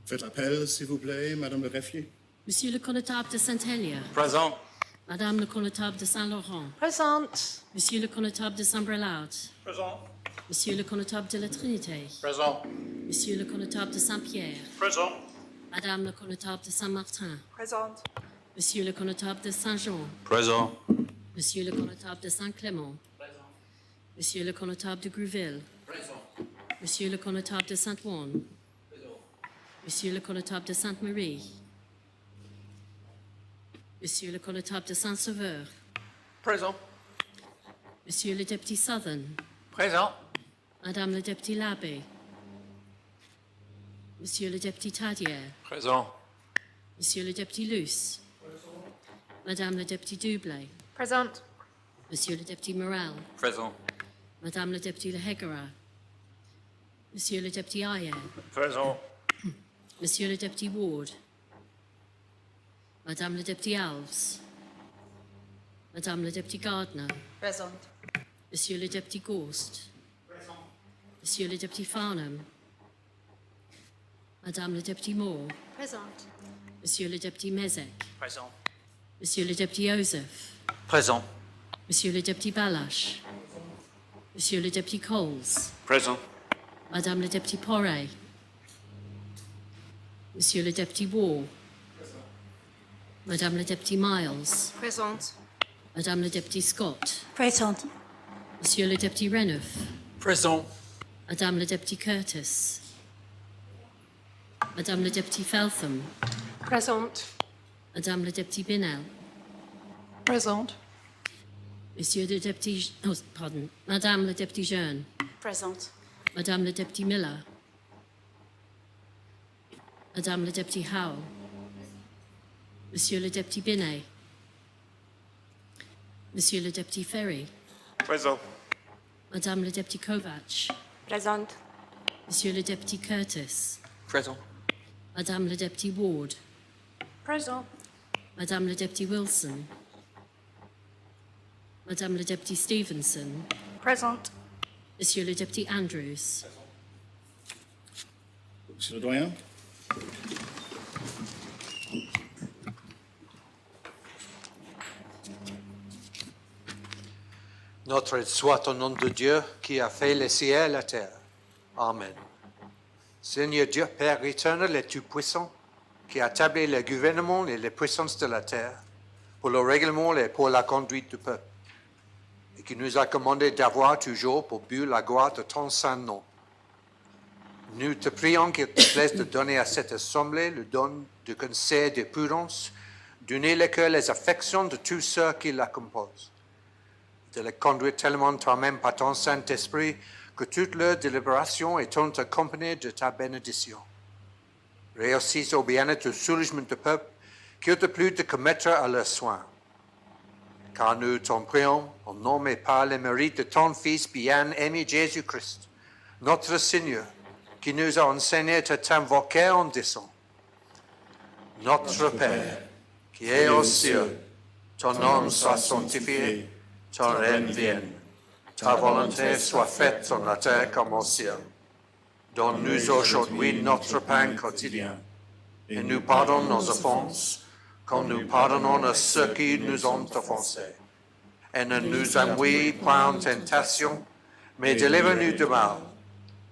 Faites appel, s'il vous plaît, Madame le greffier. Monsieur le connétable de Saint-Hélier. Présent. Madame le connétable de Saint-Laurent. Présente. Monsieur le connétable de Saint-Brelade. Présent. Monsieur le connétable de la Trinité. Présent. Monsieur le connétable de Saint-Pierre. Présent. Madame le connétable de Saint-Martin. Présente. Monsieur le connétable de Saint-Jean. Présent. Monsieur le connétable de Saint-Clément. Présent. Monsieur le connétable de Grouville. Présent. Monsieur le connétable de Sainte-Ouane. Monsieur le connétable de Sainte-Marie. Monsieur le connétable de Saint-Sauveur. Présent. Monsieur le député Southern. Présent. Madame le député Labbé. Monsieur le député Tadier. Présent. Monsieur le député Luce. Madame le député Dublé. Présente. Monsieur le député Morel. Présent. Madame le député Lehegara. Monsieur le député Ayer. Présent. Monsieur le député Ward. Madame le député Alves. Madame le député Gardner. Présente. Monsieur le député Ghost. Monsieur le député Farnham. Madame le député Moore. Présente. Monsieur le député Mezek. Présent. Monsieur le député Joseph. Présent. Monsieur le député Balash. Monsieur le député Coles. Présent. Madame le député Porret. Monsieur le député Wall. Madame le député Miles. Présente. Madame le député Scott. Présente. Monsieur le député Renouf. Présent. Madame le député Curtis. Madame le député Feltham. Présente. Madame le député Binnell. Présente. Monsieur le député... Oh, pardon. Madame le député Jeune. Présente. Madame le député Miller. Madame le député Howell. Monsieur le député Binet. Monsieur le député Ferry. Présent. Madame le député Kovac. Présente. Monsieur le député Curtis. Présent. Madame le député Ward. Présente. Madame le député Wilson. Madame le député Stevenson. Présente. Monsieur le député Andrews. Monsieur le doyen. Notre aide soit au nom de Dieu qui a fait les cieux et la terre. Amen. Seigneur Dieu, Père éternel et tout-puissant, qui a établi le gouvernement et les puissances de la terre pour le règlement et pour la conduite du peuple, et qui nous a commandé d'avoir toujours pour but la gloire de ton saint nom. Nous te prions qu'il te plaise de donner à cette assemblée le don du conseil et de prudence, d'unir le cœur et les affections de tous ceux qui la composent, de les conduire tellement toi-même par ton Saint-Esprit que toute leur délibération est accompagnée de ta bénédiction. Réussisse au bien-être et au soulagement du peuple qu'il te plut de commettre à leurs soins. Car nous t'en prions, au nom et par les mérites de ton Fils bien-aimé Jésus-Christ, notre Seigneur, qui nous a enseigné à t'invoquer en disant: Notre Père, qui es aux cieux, ton nom soit sanctifié, ton règne vienne, ta volonté soit faite sur la terre comme au ciel. Donne-nous aujourd'hui notre pain quotidien, et nous pardonne nos offenses, comme nous pardonnons à ceux qui nous ont offensés. Et ne nous envoie pas en tentation, mais délivre-nous du mal,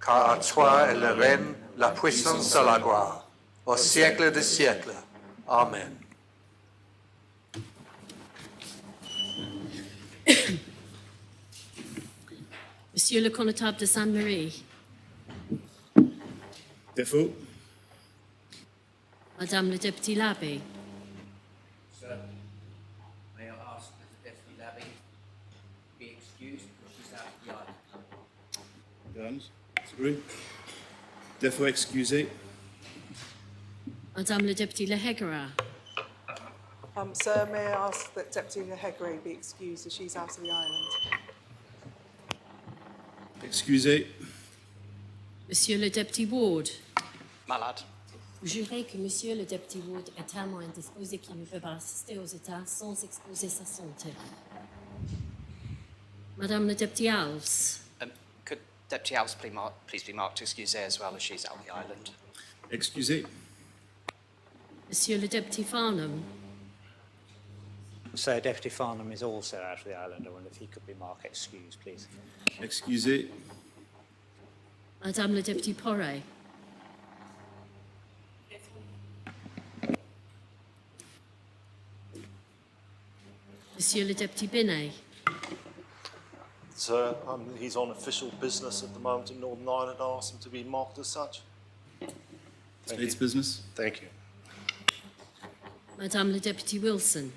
car à toi est le règne, la puissance et la gloire, au siècle des siècles. Amen. Monsieur le connétable de Sainte-Marie. Défaut. Madame le député Labbé. hands. Through. Therefore, excusez. Madame le député Lehegra. Sir, may I ask that Deputy Lehegra be excused as she's out of the island? Excusez. Monsieur le député Ward. Malade. Vous jurez que Monsieur le député Ward est tellement indisposé qu'il ne peut pas assister aux États sans exposer sa santé. Madame le député Alves. Could Deputy Alves please be marked excusé as well as she's out of the island? Excusez. Monsieur le député Farnham. Sir, Deputy Farnham is also out of the island. I wonder if he could be marked excused, please. Excusez. Madame le député Porret. Monsieur le député Binet. Sir, he's on official business at the moment in Northern Ireland. I asked him to be marked as such. State's business. Thank you. Madame le député Wilson.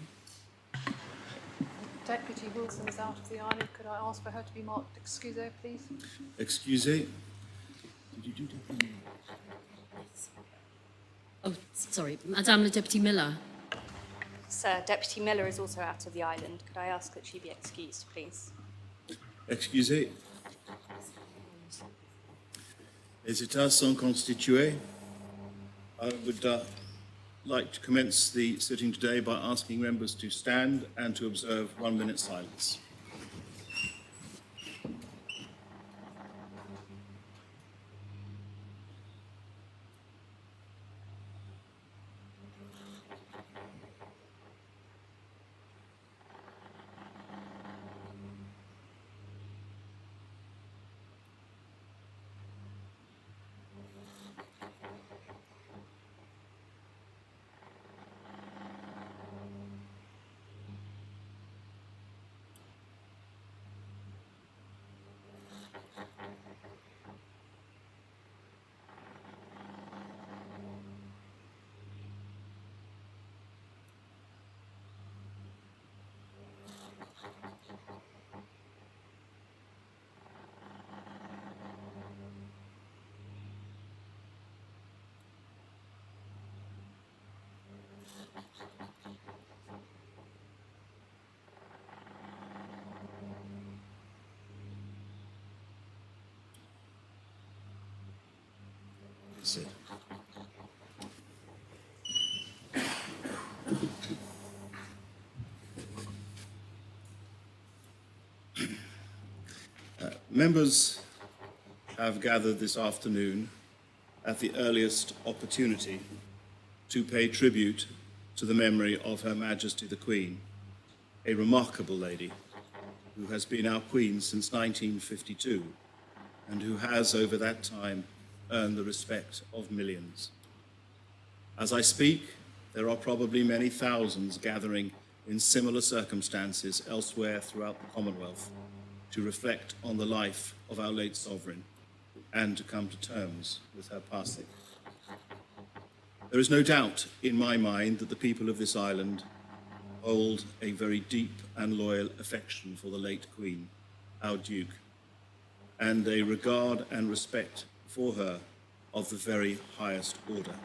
Deputy Wilson is out of the island. Could I ask for her to be marked excusé, please? Excusez. Did you do deputy? Oh, sorry. Madame le député Miller. Sir, Deputy Miller is also out of the island. Could I ask that she be excused, please? Excusez. Les États sont constitués. I would like to commence the sitting today by asking members to stand and to observe 1 minute silence. Sit. Members have gathered this afternoon at the earliest opportunity to pay tribute to the memory of Her Majesty the Queen, a remarkable lady who has been our Queen since 1952 and who has over that time earned the respect of millions. As I speak, there are probably many thousands gathering in similar circumstances elsewhere throughout the Commonwealth to reflect on the life of our late sovereign and to come to terms with her passing. There is no doubt in my mind that the people of this island hold a very deep and loyal affection for the late Queen, our Duke, and a regard and respect for her of the very highest order.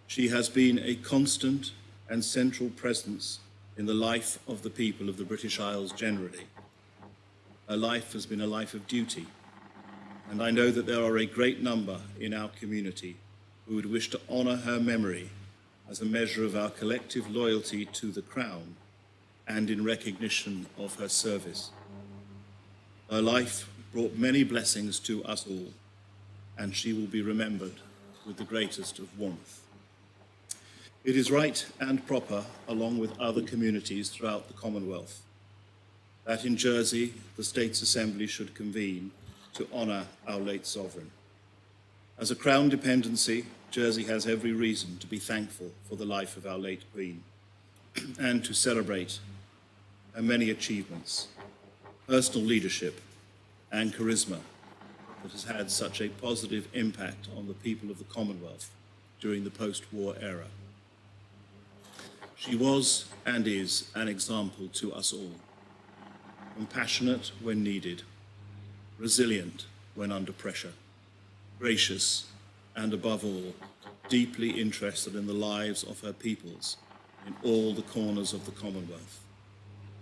She has been a constant and central presence in the life of the people of the British Isles generally. Her life has been a life of duty, and I know that there are a great number in our community who would wish to honour her memory as a measure of our collective loyalty to the Crown and in recognition of her service. Her life brought many blessings to us all, and she will be remembered with the greatest of warmth. It is right and proper, along with other communities throughout the Commonwealth, that in Jersey the States Assembly should convene to honour our late sovereign. As a Crown dependency, Jersey has every reason to be thankful for the life of our late Queen and to celebrate her many achievements, personal leadership and charisma that has had such a positive impact on the people of the Commonwealth during the post-war era. She was and is an example to us all, compassionate when needed, resilient when under pressure, gracious, and above all, deeply interested in the lives of her peoples in all the corners of the Commonwealth,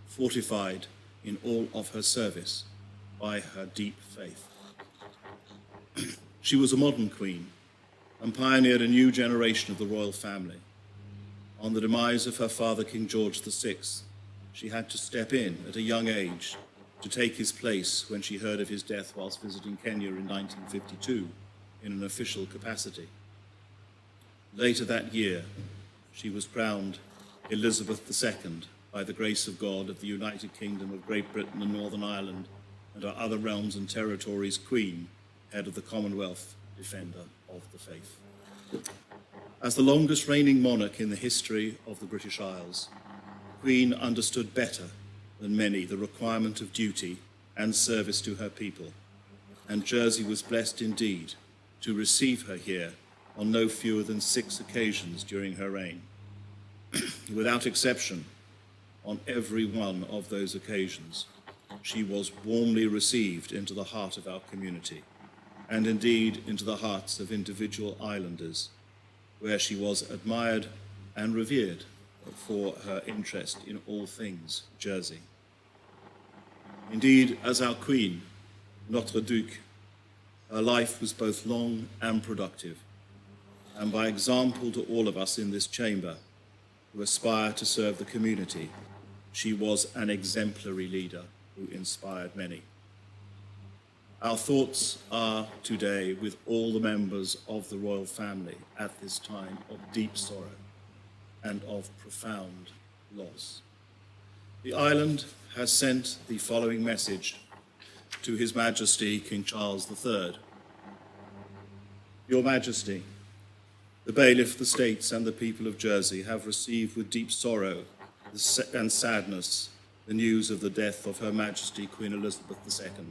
fortified in all of her service by her deep faith. She was a modern queen and pioneered a new generation of the royal family. On the demise of her father, King George VI, she had to step in at a young age to take his place when she heard of his death whilst visiting Kenya in 1952 in an official capacity. Later that year, she was crowned Elizabeth II by the grace of God of the United Kingdom of Great Britain and Northern Ireland and our other realms and territories Queen, head of the Commonwealth, defender of the faith. As the longest reigning monarch in the history of the British Isles, the Queen understood better than many the requirement of duty and service to her people, and Jersey was blessed indeed to receive her here on no fewer than 6 occasions during her reign. Without exception, on every one of those occasions, she was warmly received into the heart of our community, and indeed into the hearts of individual islanders, where she was admired and revered for her interest in all things Jersey. Indeed, as our Queen, Notre Duc, her life was both long and productive, and by example to all of us in this chamber who aspire to serve the community, she was an exemplary leader who inspired many. Our thoughts are today with all the members of the royal family at this time of deep sorrow and of profound loss. The island has sent the following message to His Majesty King Charles III. Your Majesty, the Bailiff, the States, and the people of Jersey have received with deep sorrow and sadness the news of the death of Her Majesty Queen Elizabeth II,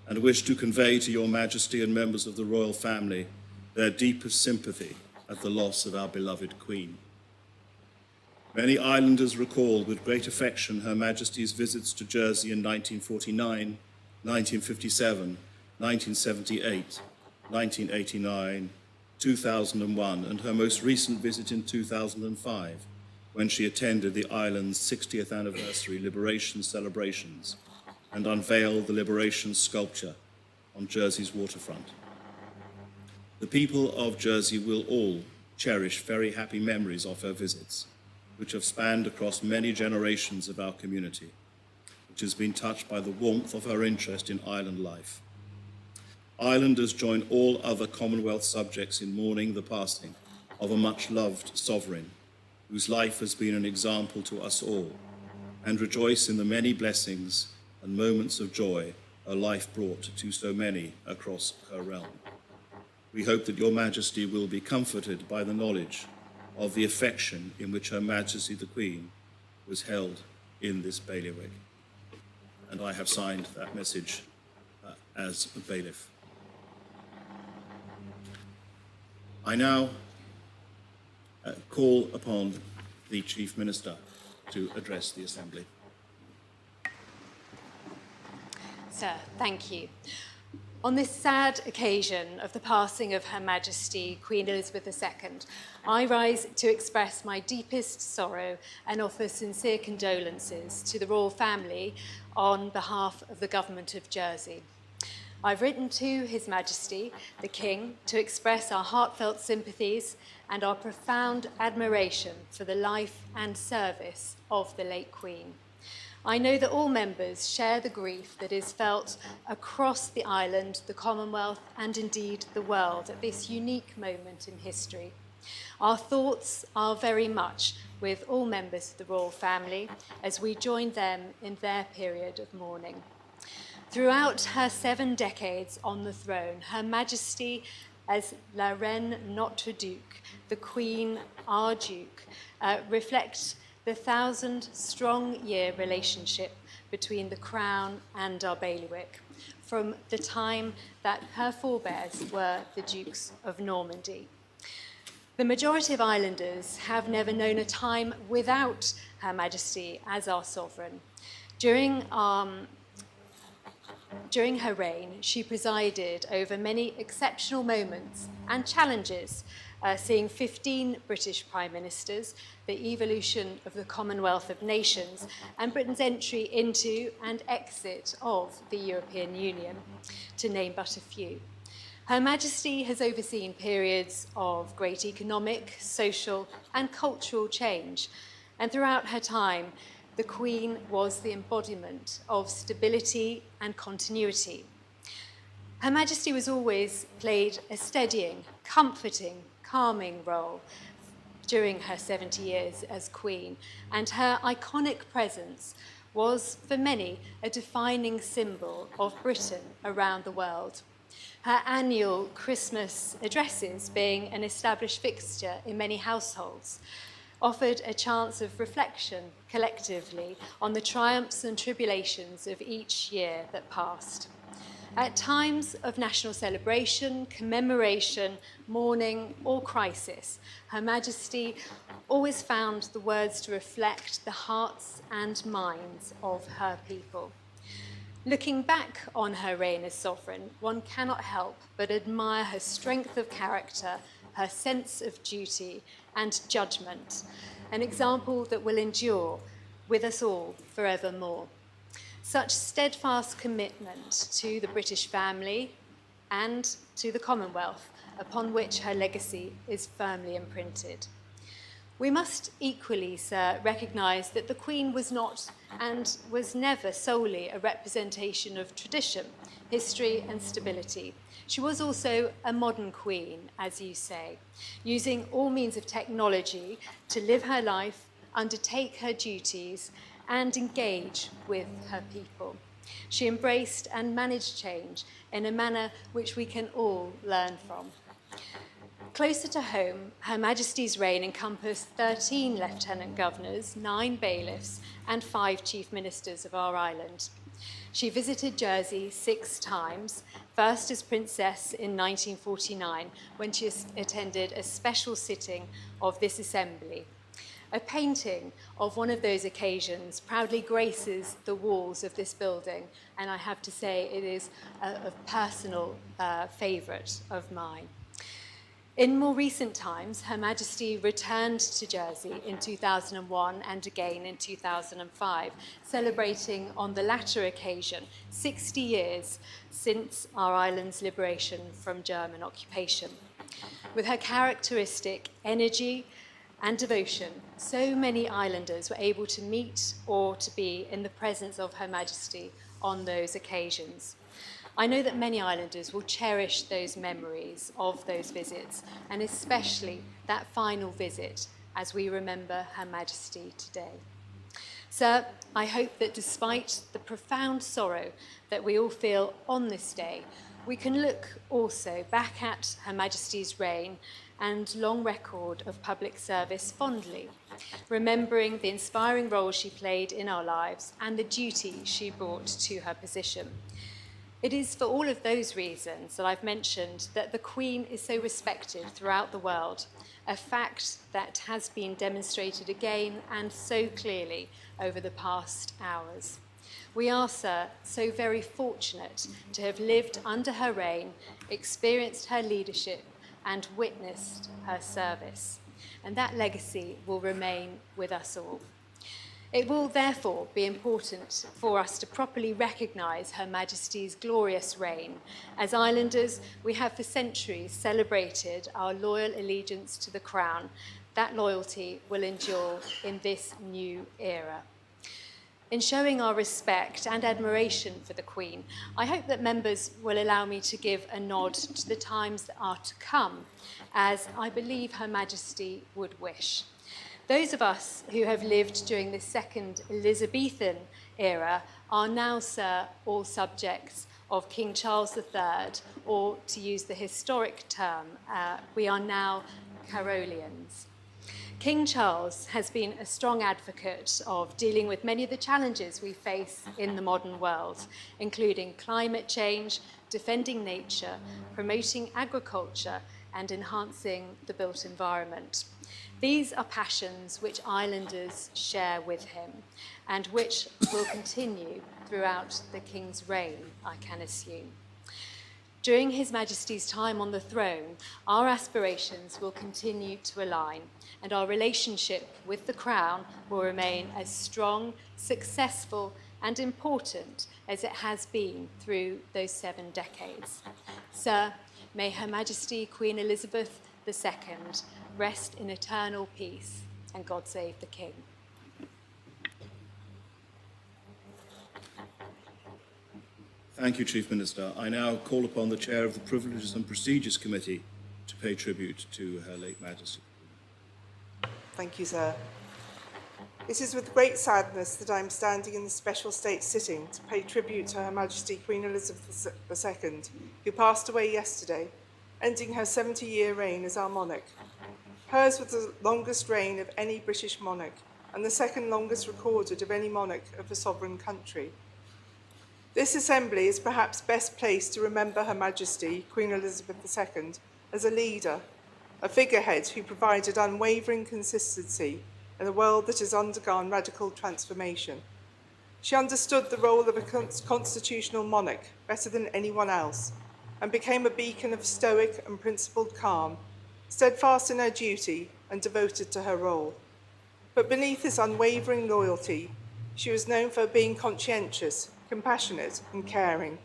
and wish to convey to Your Majesty and members of the royal family their deepest sympathy at the loss of our beloved Queen. Many islanders recall with great affection Her Majesty's visits to Jersey in 1949, 1957, 1978, 1989, 2001, and her most recent visit in 2005, when she attended the island's 60th anniversary liberation celebrations and unveiled the liberation sculpture on Jersey's waterfront. The people of Jersey will all cherish very happy memories of her visits, which have spanned across many generations of our community, which has been touched by the warmth of her interest in island life. Islanders join all other Commonwealth subjects in mourning the passing of a much-loved sovereign, whose life has been an example to us all, and rejoice in the many blessings and moments of joy her life brought to so many across her realm. We hope that Your Majesty will be comforted by the knowledge of the affection in which Her Majesty the Queen was held in this bailiwick. And I have signed that message as a bailiff. I now call upon the Chief Minister to address the Assembly. Sir, thank you. On this sad occasion of the passing of Her Majesty Queen Elizabeth II, I rise to express my deepest sorrow and offer sincere condolences to the royal family on behalf of the Government of Jersey. I've written to His Majesty, the King, to express our heartfelt sympathies and our profound admiration for the life and service of the late Queen. I know that all members share the grief that is felt across the island, the Commonwealth, and indeed the world at this unique moment in history. Our thoughts are very much with all members of the royal family as we join them in their period of mourning. Throughout her 7 decades on the throne, Her Majesty, as La Reine Notre Duc, the Queen, our Duke, reflects the 1,000-strong-year relationship between the Crown and our bailiwick, from the time that her forebears were the Dukes of Normandy. The majority of islanders have never known a time without Her Majesty as our sovereign. During During her reign, she presided over many exceptional moments and challenges, seeing 15 British prime ministers, the evolution of the Commonwealth of Nations, and Britain's entry into and exit of the European Union, to name but a few. Her Majesty has overseen periods of great economic, social, and cultural change, and throughout her time, the Queen was the embodiment of stability and continuity. Her Majesty was always played a steadying, comforting, calming role during her 70 years as Queen, and her iconic presence was, for many, a defining symbol of Britain around the world. Her annual Christmas addresses, being an established fixture in many households, offered a chance of reflection collectively on the triumphs and tribulations of each year that passed. At times of national celebration, commemoration, mourning, or crisis, Her Majesty always found the words to reflect the hearts and minds of her people. Looking back on her reign as sovereign, one cannot help but admire her strength of character, her sense of duty and judgment, an example that will endure with us all forevermore. Such steadfast commitment to the British family and to the Commonwealth, upon which her legacy is firmly imprinted. We must equally, sir, recognise that the Queen was not and was never solely a representation of tradition, history and stability. She was also a modern queen, as you say, using all means of technology to live her life, undertake her duties, and engage with her people. She embraced and managed change in a manner which we can all learn from. Closer to home, Her Majesty's reign encompassed 13 lieutenant governors, 9 bailiffs, and 5 chief ministers of our island. She visited Jersey 6 times, first as princess in 1949, when she attended a special sitting of this assembly. A painting of one of those occasions proudly graces the walls of this building, and I have to say it is a personal favourite of mine. In more recent times, Her Majesty returned to Jersey in 2001 and again in 2005, celebrating on the latter occasion 60 years since our island's liberation from German occupation. With her characteristic energy and devotion, so many islanders were able to meet or to be in the presence of Her Majesty on those occasions. I know that many islanders will cherish those memories of those visits, and especially that final visit as we remember Her Majesty today. Sir, I hope that despite the profound sorrow that we all feel on this day, we can look also back at Her Majesty's reign and long record of public service fondly, remembering the inspiring role she played in our lives and the duty she brought to her position. It is for all of those reasons that I've mentioned that the Queen is so respected throughout the world, a fact that has been demonstrated again and so clearly over the past hours. We are, sir, so very fortunate to have lived under her reign, experienced her leadership, and witnessed her service. And that legacy will remain with us all. It will therefore be important for us to properly recognise Her Majesty's glorious reign. As islanders, we have for centuries celebrated our loyal allegiance to the Crown. That loyalty will endure in this new era. In showing our respect and admiration for the Queen, I hope that members will allow me to give a nod to the times that are to come, as I believe Her Majesty would wish. Those of us who have lived during the second Elizabethan era are now, sir, all subjects of King Charles III, or to use the historic term, we are now Carolians. King Charles has been a strong advocate of dealing with many of the challenges we face in the modern world, including climate change, defending nature, promoting agriculture, and enhancing the built environment. These are passions which islanders share with him and which will continue throughout the King's reign, I can assume. During His Majesty's time on the throne, our aspirations will continue to align, and our relationship with the Crown will remain as strong, successful, and important as it has been through those 7 decades. Sir, may Her Majesty Queen Elizabeth II rest in eternal peace, and God save the King. Thank you, Chief Minister. I now call upon the Chair of the Privileges and Procedures Committee to pay tribute to Her late Majesty. Thank you, sir. It is with great sadness that I am standing in the special state sitting to pay tribute to Her Majesty Queen Elizabeth II, who passed away yesterday, ending her 70-year reign as our monarch. Hers was the longest reign of any British monarch and the second longest recorded of any monarch of a sovereign country. This assembly is perhaps best placed to remember Her Majesty Queen Elizabeth II as a leader, a figurehead who provided unwavering consistency in a world that has undergone radical transformation. She understood the role of a constitutional monarch better than anyone else and became a beacon of stoic and principled calm, steadfast in her duty and devoted to her role. But beneath this unwavering loyalty, she was known for being conscientious, compassionate and caring.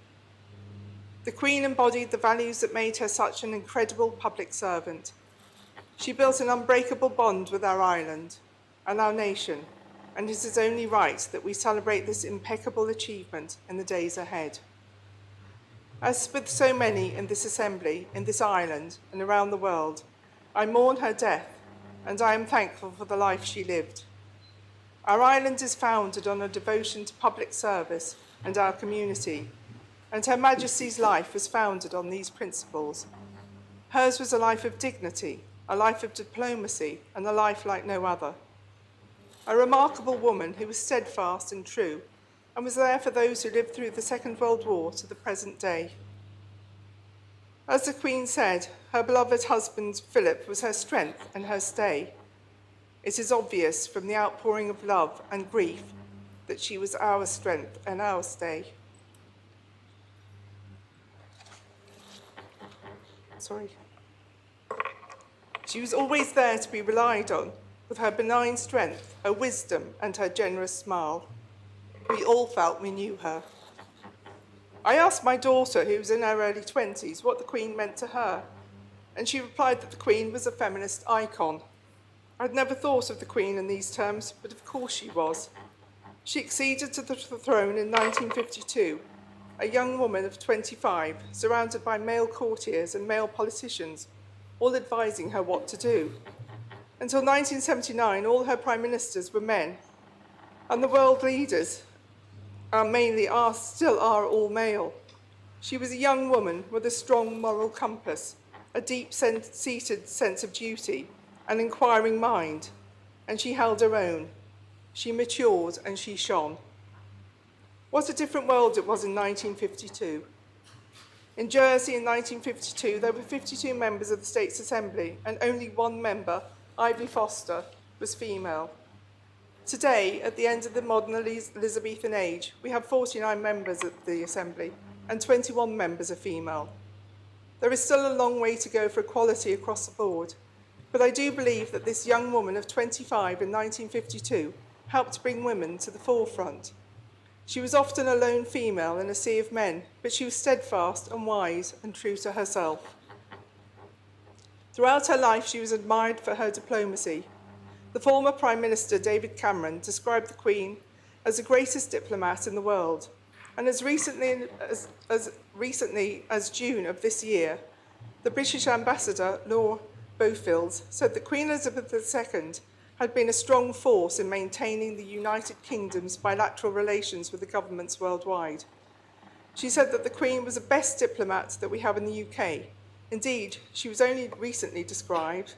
The Queen embodied the values that made her such an incredible public servant. She built an unbreakable bond with our island and our nation, and it is only right that we celebrate this impeccable achievement in the days ahead. As with so many in this assembly, in this island and around the world, I mourn her death, and I am thankful for the life she lived. Our island is founded on a devotion to public service and our community, and Her Majesty's life was founded on these principles. Hers was a life of dignity, a life of diplomacy, and a life like no other. A remarkable woman who was steadfast and true, and was there for those who lived through the Second World War to the present day. As the Queen said, her beloved husband Philip was her strength and her stay. It is obvious from the outpouring of love and grief that she was our strength and our stay. She was always there to be relied on, with her benign strength, her wisdom, and her generous smile. We all felt we knew her. I asked my daughter, who was in her early 20s, what the Queen meant to her, and she replied that the Queen was a feminist icon. I'd never thought of the Queen in these terms, but of course she was. She acceded to the throne in 1952, a young woman of 25, surrounded by male courtiers and male politicians, all advising her what to do. Until 1979, all her prime ministers were men, and the world leaders still are all male. She was a young woman with a strong moral compass, a deep-seated sense of duty, an inquiring mind, and she held her own. She matured and she shone. What a different world it was in 1952. In Jersey in 1952, there were 52 members of the State's Assembly, and only one member, Ivy Foster, was female. Today, at the end of the modern Elizabethan age, we have 49 members of the Assembly, and 21 members are female. There is still a long way to go for equality across the board, but I do believe that this young woman of 25 in 1952 helped bring women to the forefront. She was often a lone female in a sea of men, but she was steadfast and wise and true to herself. Throughout her life, she was admired for her diplomacy. The former Prime Minister, David Cameron, described the Queen as the greatest diplomat in the world, and as recently as June of this year, the British Ambassador, Laura Beaufields, said that Queen Elizabeth II had been a strong force in maintaining the United Kingdom's bilateral relations with the governments worldwide. She said that the Queen was the best diplomat that we have in the UK. Indeed, she was only recently described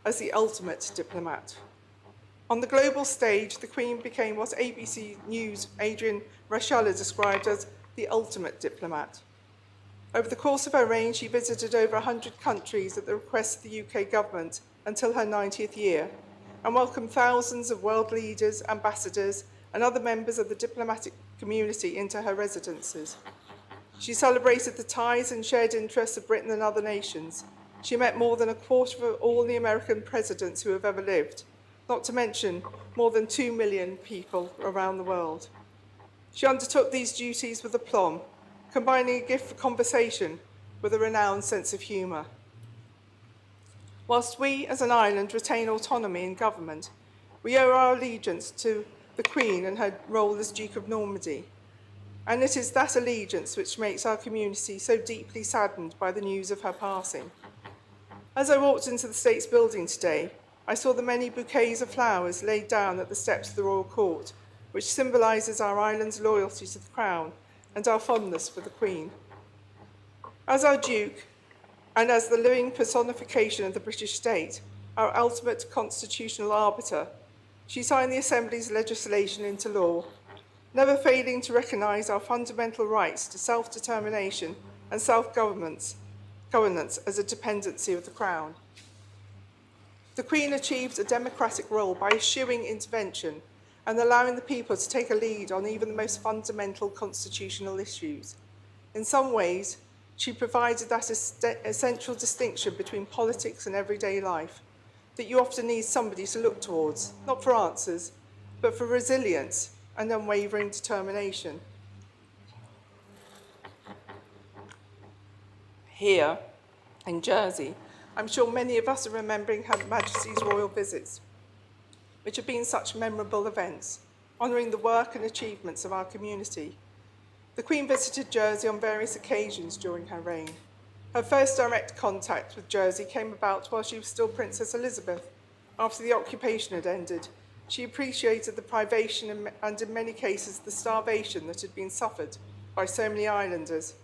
as the ultimate diplomat. On the global stage, the Queen became what ABC News' Adrian Rashalla described as the ultimate diplomat. Over the course of her reign, she visited over 100 countries at the request of the UK government until her 90th year, and welcomed thousands of world leaders, ambassadors, and other members of the diplomatic community into her residences. She celebrated the ties and shared interests of Britain and other nations. She met more than a quarter of all the American presidents who have ever lived, not to mention more than 2 million people around the world. She undertook these duties with aplomb, combining a gift for conversation with a renowned sense of humour. Whilst we, as an island, retain autonomy in government, we owe our allegiance to the Queen and her role as Duke of Normandy. And it is that allegiance which makes our community so deeply saddened by the news of her passing. As I walked into the States building today, I saw the many bouquets of flowers laid down at the steps of the Royal Court, which symbolises our island's loyalty to the Crown and our fondness for the Queen. As our Duke, and as the living personification of the British state, our ultimate constitutional arbiter, she signed the Assembly's legislation into law, never failing to recognise our fundamental rights to self-determination and self-governance as a dependency of the Crown. The Queen achieved a democratic role by eschewing intervention and allowing the people to take a lead on even the most fundamental constitutional issues. In some ways, she provided that essential distinction between politics and everyday life that you often need somebody to look towards, not for answers, but for resilience and unwavering determination. Here, in Jersey, I'm sure many of us are remembering Her Majesty's royal visits, which have been such memorable events, honouring the work and achievements of our community. The Queen visited Jersey on various occasions during her reign. Her first direct contact with Jersey came about while she was still Princess Elizabeth. After the occupation had ended, she appreciated the privation and in many cases the starvation that had been suffered by so many islanders.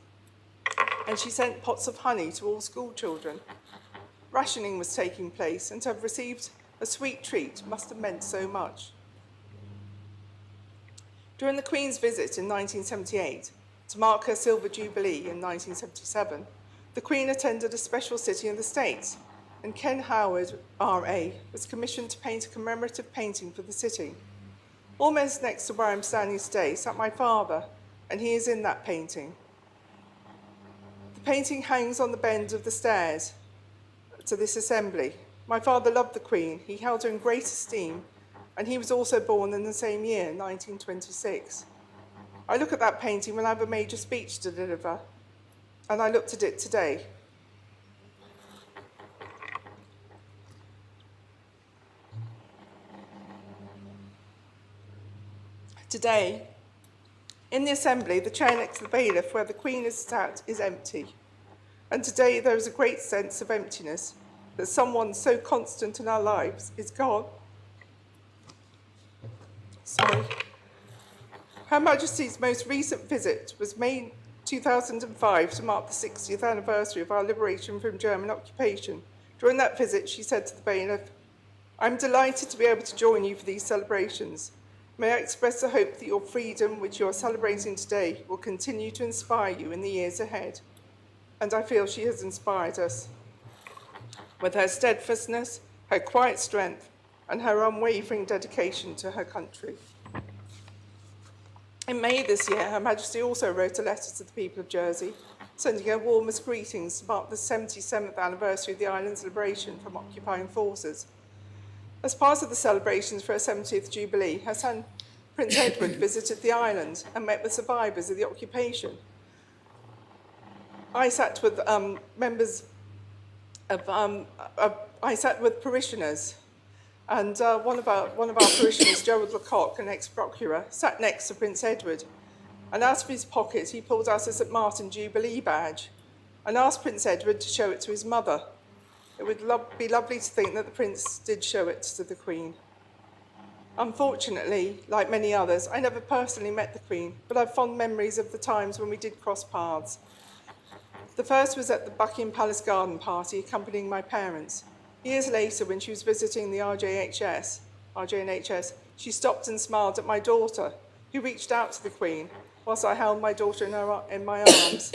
And she sent pots of honey to all school children. Rationing was taking place, and to have received a sweet treat must have meant so much. During the Queen's visit in 1978, to mark her Silver Jubilee in 1977, the Queen attended a special city in the States, and Ken Howard, R.A., was commissioned to paint a commemorative painting for the city. Almost next to where I'm standing today sat my father, and he is in that painting. The painting hangs on the bend of the stairs to this assembly. My father loved the Queen, he held her in great esteem, and he was also born in the same year, 1926. I look at that painting when I have a major speech to deliver, and I looked at it today. Today, in the Assembly, the chair next to the Bailiff, where the Queen is sat, is empty. And today there is a great sense of emptiness, that someone so constant in our lives is gone. Sorry. Her Majesty's most recent visit was May 2005 to mark the 60th anniversary of our liberation from German occupation. During that visit, she said to the Bailiff, "I'm delighted to be able to join you for these celebrations. May I express the hope that your freedom, which you are celebrating today, will continue to inspire you in the years ahead." And I feel she has inspired us. With her steadfastness, her quiet strength, and her unwavering dedication to her country. In May this year, Her Majesty also wrote a letter to the people of Jersey, sending her warmest greetings to mark the 77th anniversary of the island's liberation from occupying forces. As part of the celebrations for her 70th Jubilee, her son, Prince Edward, visited the island and met with survivors of the occupation. I sat with parishioners, and one of our parishioners, Gerald Lecoq, an ex-procurer, sat next to Prince Edward, and out of his pocket he pulled out a St Martin Jubilee badge and asked Prince Edward to show it to his mother. It would be lovely to think that the Prince did show it to the Queen. Unfortunately, like many others, I never personally met the Queen, but I have fond memories of the times when we did cross paths. The first was at the Buckingham Palace garden party, accompanying my parents. Years later, when she was visiting the RJNHS, she stopped and smiled at my daughter, who reached out to the Queen, whilst I held my daughter in my arms.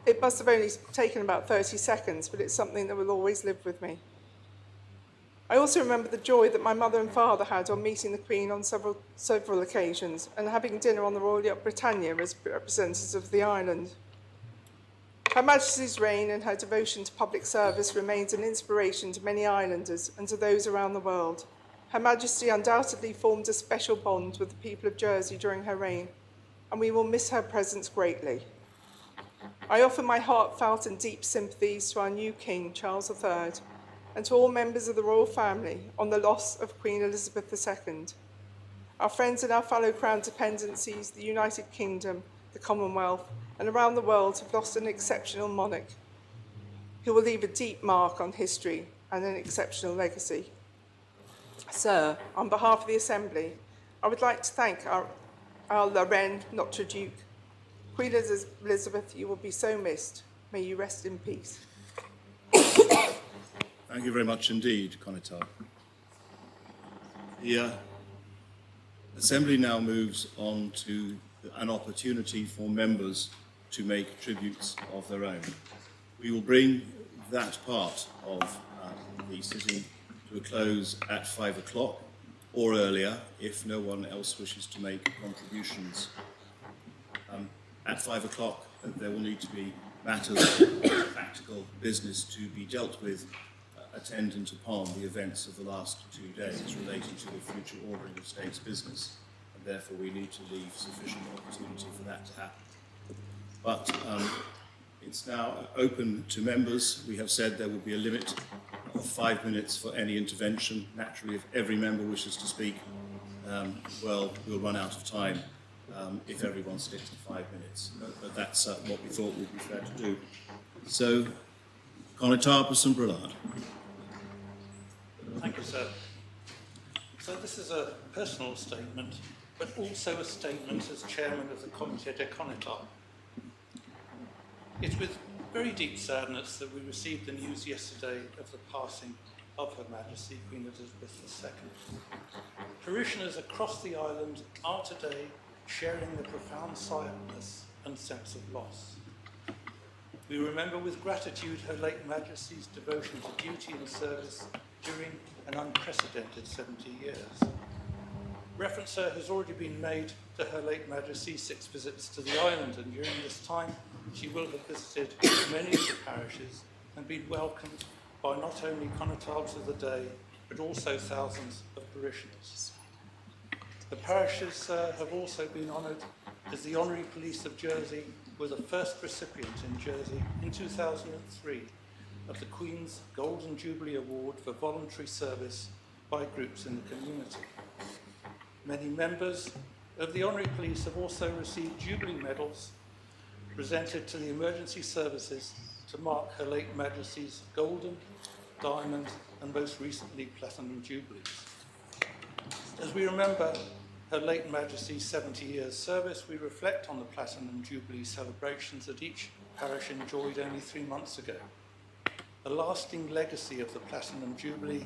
It must have only taken about 30 seconds, but it's something that will always live with me. I also remember the joy that my mother and father had on meeting the Queen on several occasions and having dinner on the Royal Yacht Britannia as representatives of the island. Her Majesty's reign and her devotion to public service remains an inspiration to many islanders and to those around the world. Her Majesty undoubtedly formed a special bond with the people of Jersey during her reign, and we will miss her presence greatly. I offer my heartfelt and deep sympathies to our new King, Charles III, and to all members of the royal family on the loss of Queen Elizabeth II. Our friends and our fellow Crown dependencies, the United Kingdom, the Commonwealth, and around the world have lost an exceptional monarch who will leave a deep mark on history and an exceptional legacy. Sir, on behalf of the Assembly, I would like to thank our La Reine, Notre Duke. Queen Elizabeth, you will be so missed. May you rest in peace. Thank you very much indeed, Connétable. The Assembly now moves on to an opportunity for members to make tributes of their own. We will bring that part of the sitting to a close at 5 o'clock or earlier if no one else wishes to make contributions. At 5 o'clock there will need to be matters of practical business to be dealt with attendant upon the events of the last 2 days relating to the future ordering of state's business, and therefore we need to leave sufficient opportunity for that to happen. But it's now open to members. We have said there will be a limit of 5 minutes for any intervention. Naturally, if every member wishes to speak, well, we'll run out of time if everyone sticks to 5 minutes. But that's what we thought would be fair to do. So, Connétable St. Brillard. Thank you, sir. So this is a personal statement, but also a statement as chairman of the Comité des Connétables. It's with very deep sadness that we received the news yesterday of the passing of Her Majesty Queen Elizabeth II. Parishioners across the island are today sharing the profound sadness and sense of loss. We remember with gratitude Her late Majesty's devotion to duty and service during an unprecedented 70 years. Reference has already been made to Her late Majesty's 6 visits to the island, and during this time she will have visited many of the parishes and been welcomed by not only connétables of the day, but also thousands of parishioners. The parishes have also been honoured as the Honorary Police of Jersey were the first recipient in Jersey in 2003 of the Queen's Golden Jubilee Award for voluntary service by groups in the community. Many members of the Honorary Police have also received Jubilee medals presented to the emergency services to mark Her late Majesty's Golden, Diamond and most recently Platinum Jubilees. As we remember Her late Majesty's 70 years service, we reflect on the Platinum Jubilee celebrations that each parish enjoyed only 3 months ago. A lasting legacy of the Platinum Jubilee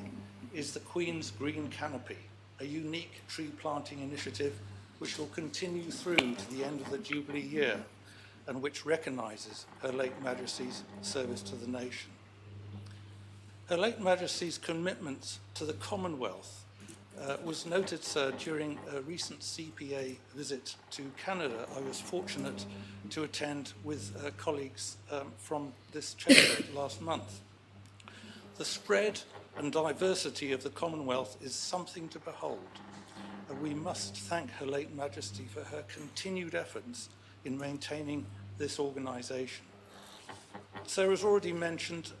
is the Queen's Green Canopy, a unique tree planting initiative which will continue through to the end of the Jubilee year and which recognises Her late Majesty's service to the nation. Her late Majesty's commitment to the Commonwealth was noted, sir, during a recent CPA visit to Canada. I was fortunate to attend with colleagues from this chamber last month. The spread and diversity of the Commonwealth is something to behold, and we must thank Her late Majesty for her continued efforts in maintaining this organisation. Sir, as already mentioned,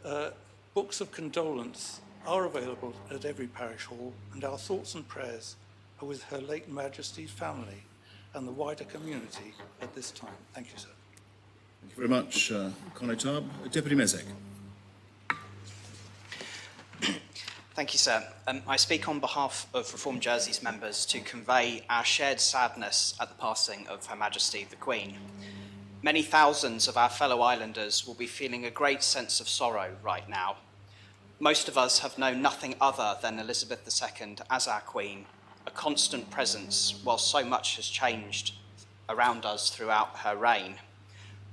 books of condolence are available at every parish hall, and our thoughts and prayers are with Her late Majesty's family and the wider community at this time. Thank you, sir. Thank you very much, Connétable. Deputy Mezek. Thank you, sir. I speak on behalf of Reform Jersey's members to convey our shared sadness at the passing of Her Majesty the Queen. Many thousands of our fellow islanders will be feeling a great sense of sorrow right now. Most of us have known nothing other than Elizabeth II as our Queen, a constant presence while so much has changed around us throughout her reign.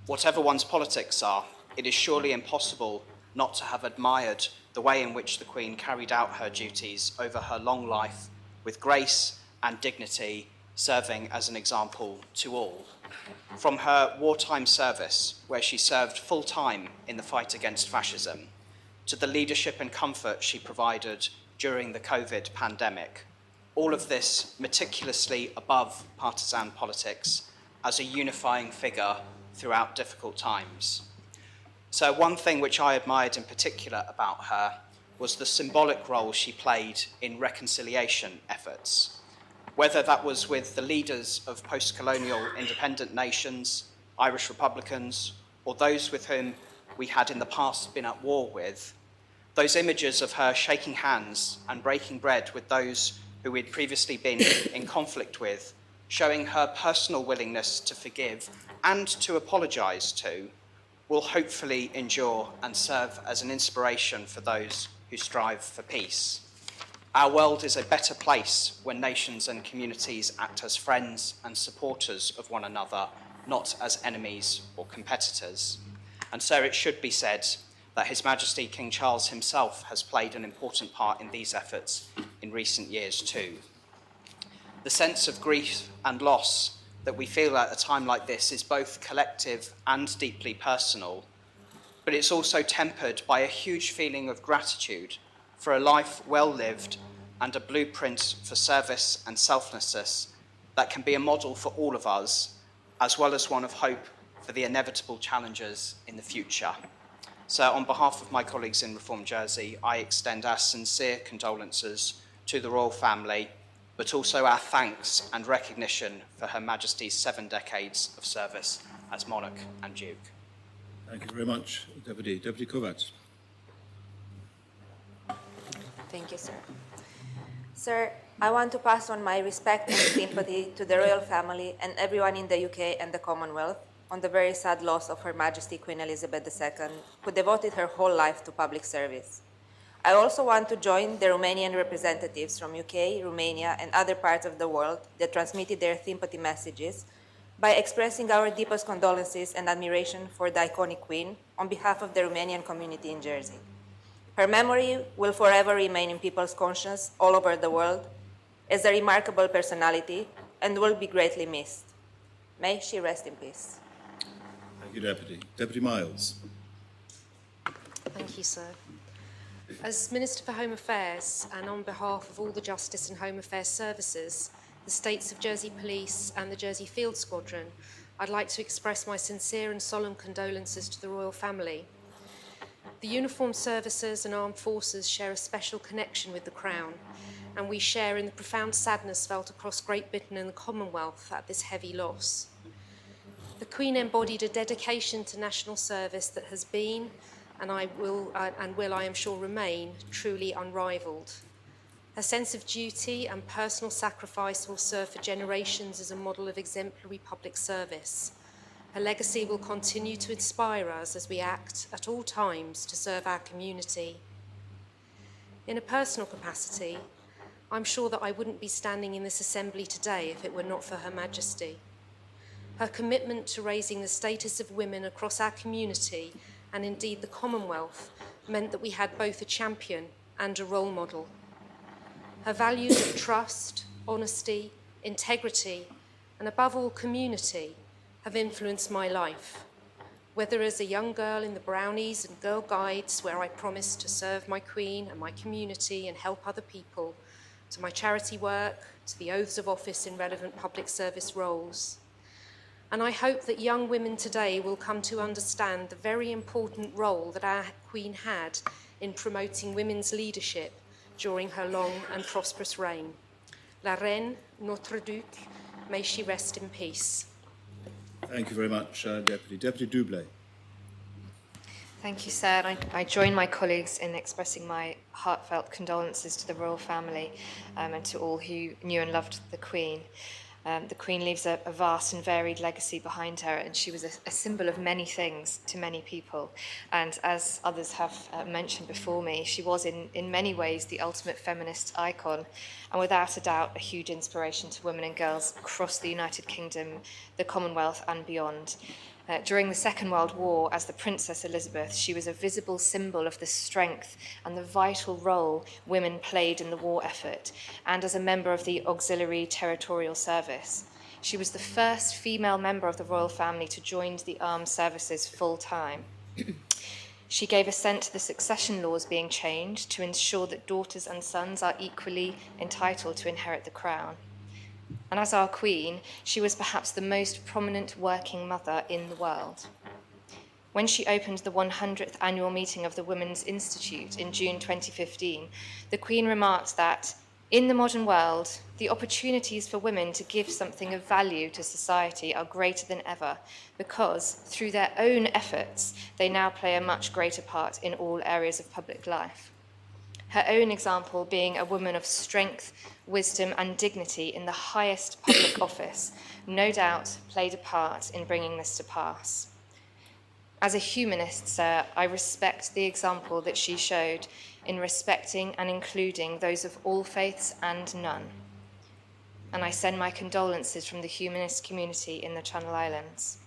Whatever one's politics are, it is surely impossible not to have admired the way in which the Queen carried out her duties over her long life with grace and dignity, serving as an example to all. From her wartime service, where she served full-time in the fight against fascism, to the leadership and comfort she provided during the COVID pandemic, all of this meticulously above partisan politics as a unifying figure throughout difficult times. So one thing which I admired in particular about her was the symbolic role she played in reconciliation efforts, whether that was with the leaders of post-colonial independent nations, Irish Republicans, or those with whom we had in the past been at war with. Those images of her shaking hands and breaking bread with those who we'd previously been in conflict with, showing her personal willingness to forgive and to apologise to, will hopefully endure and serve as an inspiration for those who strive for peace. Our world is a better place when nations and communities act as friends and supporters of one another, not as enemies or competitors. And so it should be said that His Majesty King Charles himself has played an important part in these efforts in recent years too. The sense of grief and loss that we feel at a time like this is both collective and deeply personal, but it's also tempered by a huge feeling of gratitude for a life well lived and a blueprint for service and selflessness that can be a model for all of us, as well as one of hope for the inevitable challenges in the future. So on behalf of my colleagues in Reform Jersey, I extend our sincere condolences to the royal family, but also our thanks and recognition for Her Majesty's 7 decades of service as monarch and duke. Thank you very much, Deputy. Deputy Kovacs. Thank you, sir. Sir, I want to pass on my respect and sympathy to the royal family and everyone in the UK and the Commonwealth on the very sad loss of Her Majesty Queen Elizabeth II, who devoted her whole life to public service. I also want to join the Romanian representatives from UK, Romania, and other parts of the world that transmitted their sympathy messages by expressing our deepest condolences and admiration for the iconic Queen on behalf of the Romanian community in Jersey. Her memory will forever remain in people's conscience all over the world as a remarkable personality and will be greatly missed. May she rest in peace. Thank you, Deputy. Deputy Miles. Thank you, sir. As Minister for Home Affairs and on behalf of all the Justice and Home Affairs services, the States of Jersey Police and the Jersey Field Squadron, I'd like to express my sincere and solemn condolences to the royal family. The uniformed services and armed forces share a special connection with the Crown, and we share in the profound sadness felt across Great Britain and the Commonwealth at this heavy loss. The Queen embodied a dedication to national service that has been, and will, I am sure, remain truly unrivaled. Her sense of duty and personal sacrifice will serve for generations as a model of exemplary public service. Her legacy will continue to inspire us as we act at all times to serve our community. In a personal capacity, I'm sure that I wouldn't be standing in this assembly today if it were not for Her Majesty. Her commitment to raising the status of women across our community and indeed the Commonwealth meant that we had both a champion and a role model. Her values of trust, honesty, integrity, and above all community have influenced my life, whether as a young girl in the Brownies and Girl Guides where I promised to serve my Queen and my community and help other people, to my charity work, to the oaths of office in relevant public service roles. And I hope that young women today will come to understand the very important role that our Queen had in promoting women's leadership during her long and prosperous reign. La Reine, notre duc, may she rest in peace. Thank you very much, Deputy. Deputy Dublé. Thank you, sir. I join my colleagues in expressing my heartfelt condolences to the royal family and to all who knew and loved the Queen. The Queen leaves a vast and varied legacy behind her, and she was a symbol of many things to many people. And as others have mentioned before me, she was in many ways the ultimate feminist icon, and without a doubt a huge inspiration to women and girls across the United Kingdom, the Commonwealth and beyond. During the Second World War, as the Princess Elizabeth, she was a visible symbol of the strength and the vital role women played in the war effort, and as a member of the Auxiliary Territorial Service. She was the first female member of the royal family to join the armed services full-time. She gave assent to the succession laws being changed to ensure that daughters and sons are equally entitled to inherit the crown. And as our Queen, she was perhaps the most prominent working mother in the world. When she opened the 100th annual meeting of the Women's Institute in June 2015, the Queen remarked that, in the modern world, the opportunities for women to give something of value to society are greater than ever, because, through their own efforts, they now play a much greater part in all areas of public life. Her own example being a woman of strength, wisdom, and dignity in the highest public office, no doubt played a part in bringing this to pass. As a humanist, sir, I respect the example that she showed in respecting and including those of all faiths and none. And I send my condolences from the humanist community in the Channel Islands.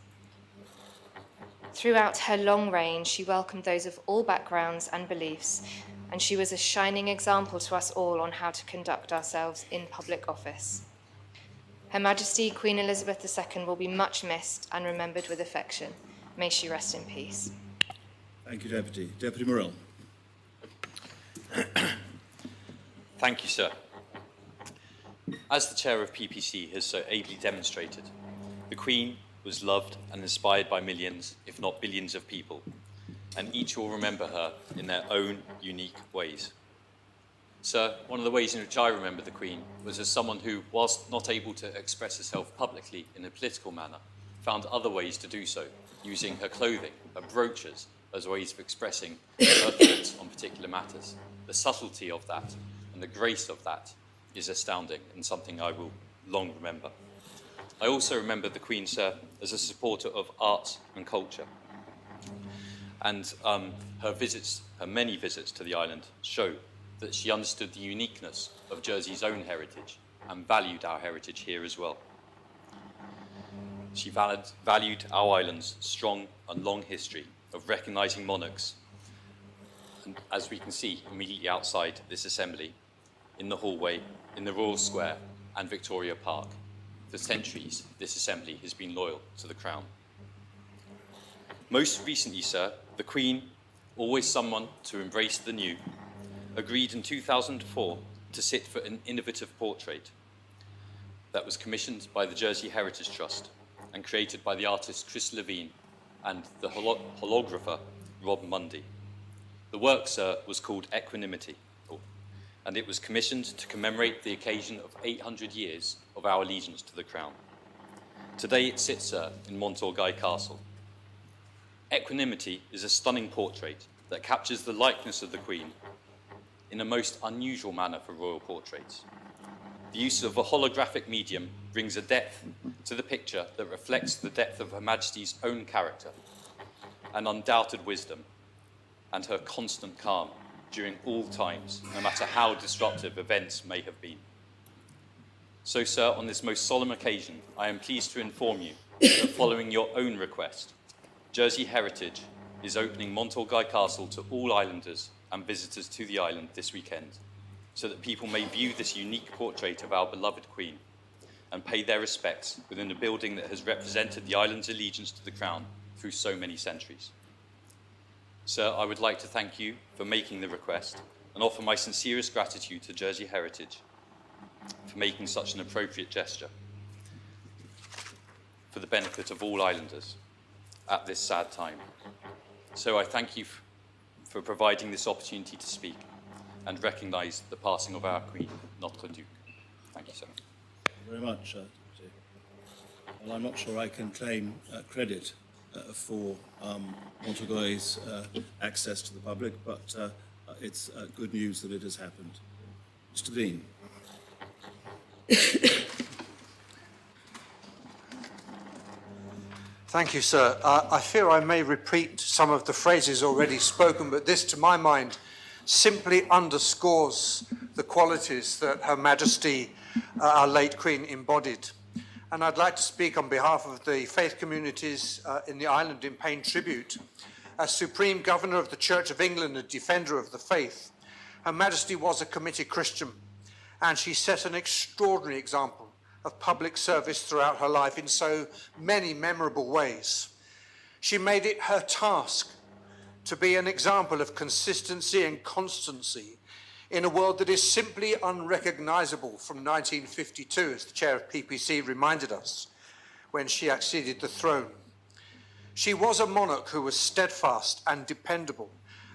Throughout her long reign, she welcomed those of all backgrounds and beliefs, and she was a shining example to us all on how to conduct ourselves in public office. Her Majesty Queen Elizabeth II will be much missed and remembered with affection. May she rest in peace. Thank you, Deputy. Deputy Morell. Thank you, sir. As the chair of PPC has so ably demonstrated, the Queen was loved and inspired by millions, if not billions of people, and each will remember her in their own unique ways. Sir, one of the ways in which I remember the Queen was as someone who, whilst not able to express herself publicly in a political manner, found other ways to do so, using her clothing, her brooches, as ways of expressing her thoughts on particular matters. The subtlety of that and the grace of that is astounding and something I will long remember. I also remember the Queen, sir, as a supporter of art and culture. And her many visits to the island show that she understood the uniqueness of Jersey's own heritage and valued our heritage here as well. She valued our island's strong and long history of recognising monarchs. And as we can see immediately outside this assembly, in the hallway, in the Royal Square and Victoria Park, for centuries this assembly has been loyal to the Crown. Most recently, sir, the Queen, always someone to embrace the new, agreed in 2004 to sit for an innovative portrait that was commissioned by the Jersey Heritage Trust and created by the artist Chris Levine and the holographer Rob Mundy. The work, sir, was called Equanimity, and it was commissioned to commemorate the occasion of 800 years of our allegiance to the Crown. Today it sits, sir, in Montorgueil Castle. Equanimity is a stunning portrait that captures the likeness of the Queen in a most unusual manner for royal portraits. The use of a holographic medium brings a depth to the picture that reflects the depth of Her Majesty's own character and undoubted wisdom, and her constant calm during all times, no matter how disruptive events may have been. So, sir, on this most solemn occasion, I am pleased to inform you that following your own request, Jersey Heritage is opening Montorgueil Castle to all islanders and visitors to the island this weekend, so that people may view this unique portrait of our beloved Queen and pay their respects within a building that has represented the island's allegiance to the Crown through so many centuries. Sir, I would like to thank you for making the request and offer my sincerest gratitude to Jersey Heritage for making such an appropriate gesture for the benefit of all islanders at this sad time. So I thank you for providing this opportunity to speak and recognise the passing of our Queen, Notre Duke. Thank you, sir. Thank you very much. Well, I'm not sure I can claim credit for Montorgueil's access to the public, but it's good news that it has happened. Mr. Dean. Thank you, sir. I fear I may repeat some of the phrases already spoken, but this, to my mind, simply underscores the qualities that Her Majesty, our late Queen, embodied. and I'd like to speak on behalf of the faith communities in the island in paying tribute. As Supreme Governor of the Church of England and Defender of the Faith, Her Majesty was a committed Christian, and she set an extraordinary example of public service throughout her life in so many memorable ways. She made it her task to be an example of consistency and constancy in a world that is simply unrecognizable from 1952, as the chair of PPC reminded us when she acceded the throne. She was a monarch who was steadfast and dependable,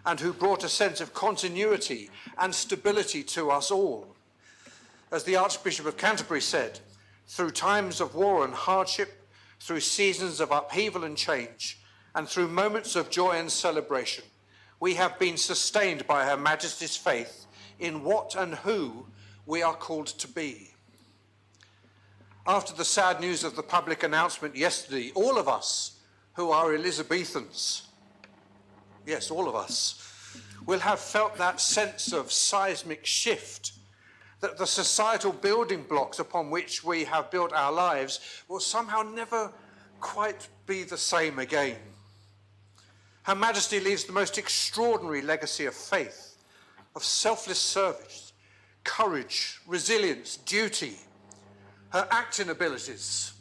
and who brought a sense of continuity and stability to us all. As the Archbishop of Canterbury said, through times of war and hardship, through seasons of upheaval and change, and through moments of joy and celebration, we have been sustained by Her Majesty's faith in what and who we are called to be. After the sad news of the public announcement yesterday, all of us who are Elizabethans, yes, all of us, will have felt that sense of seismic shift, that the societal building blocks upon which we have built our lives will somehow never quite be the same again. Her Majesty leaves the most extraordinary legacy of faith, of selfless service, courage, resilience, duty. Her acting abilities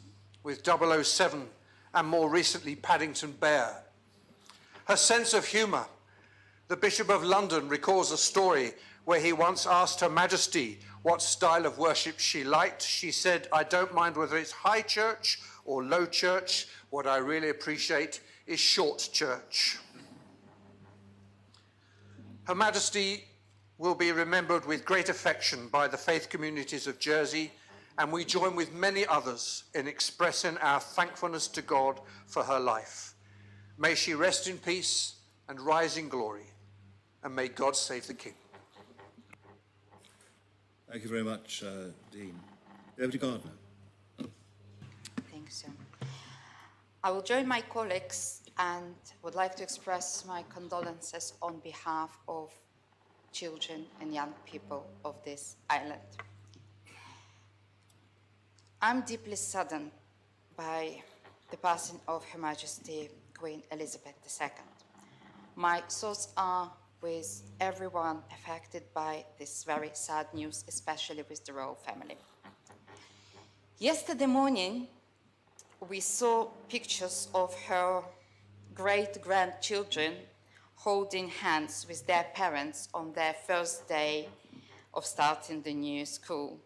with 007 and more recently Paddington Bear. Her sense of humour. The Bishop of London recalls a story where he once asked Her Majesty what style of worship she liked. She said, "I don't mind whether it's high church or low church. What I really appreciate is short church." Her Majesty will be remembered with great affection by the faith communities of Jersey, and we join with many others in expressing our thankfulness to God for her life. May she rest in peace and rise in glory, and may God save the King. Thank you very much, Dean. Deputy Gardner. Thanks, sir. I will join my colleagues and would like to express my condolences on behalf of children and young people of this island. I'm deeply saddened by the passing of Her Majesty Queen Elizabeth II. My thoughts are with everyone affected by this very sad news, especially with the royal family. Yesterday morning, we saw pictures of her great-grandchildren holding hands with their parents on their first day of starting the new school.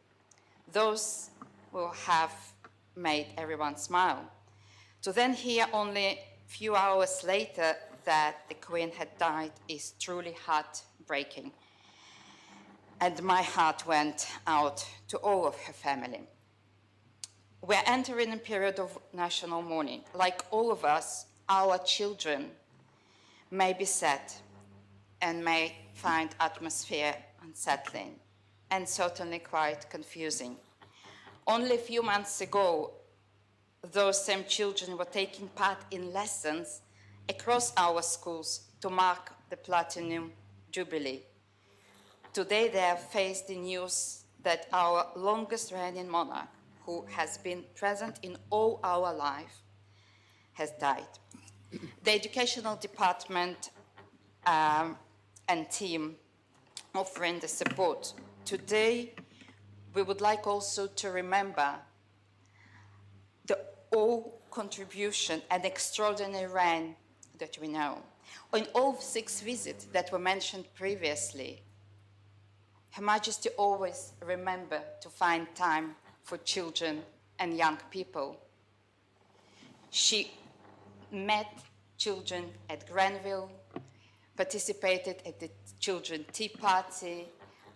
Those will have made everyone smile. To then hear only a few hours later that the Queen had died is truly heartbreaking. And my heart went out to all of her family. We're entering a period of national mourning. Like all of us, our children may be sad and may find atmosphere unsettling and certainly quite confusing. Only a few months ago, those same children were taking part in lessons across our schools to mark the Platinum Jubilee. Today, they have faced the news that our longest reigning monarch, who has been present in all our life, has died. The educational department and team offering the support. Today, we would like also to remember the all contribution and extraordinary reign that we know. In all 6 visits that were mentioned previously, Her Majesty always remembered to find time for children and young people. She met children at Granville, participated at the Children's Tea Party,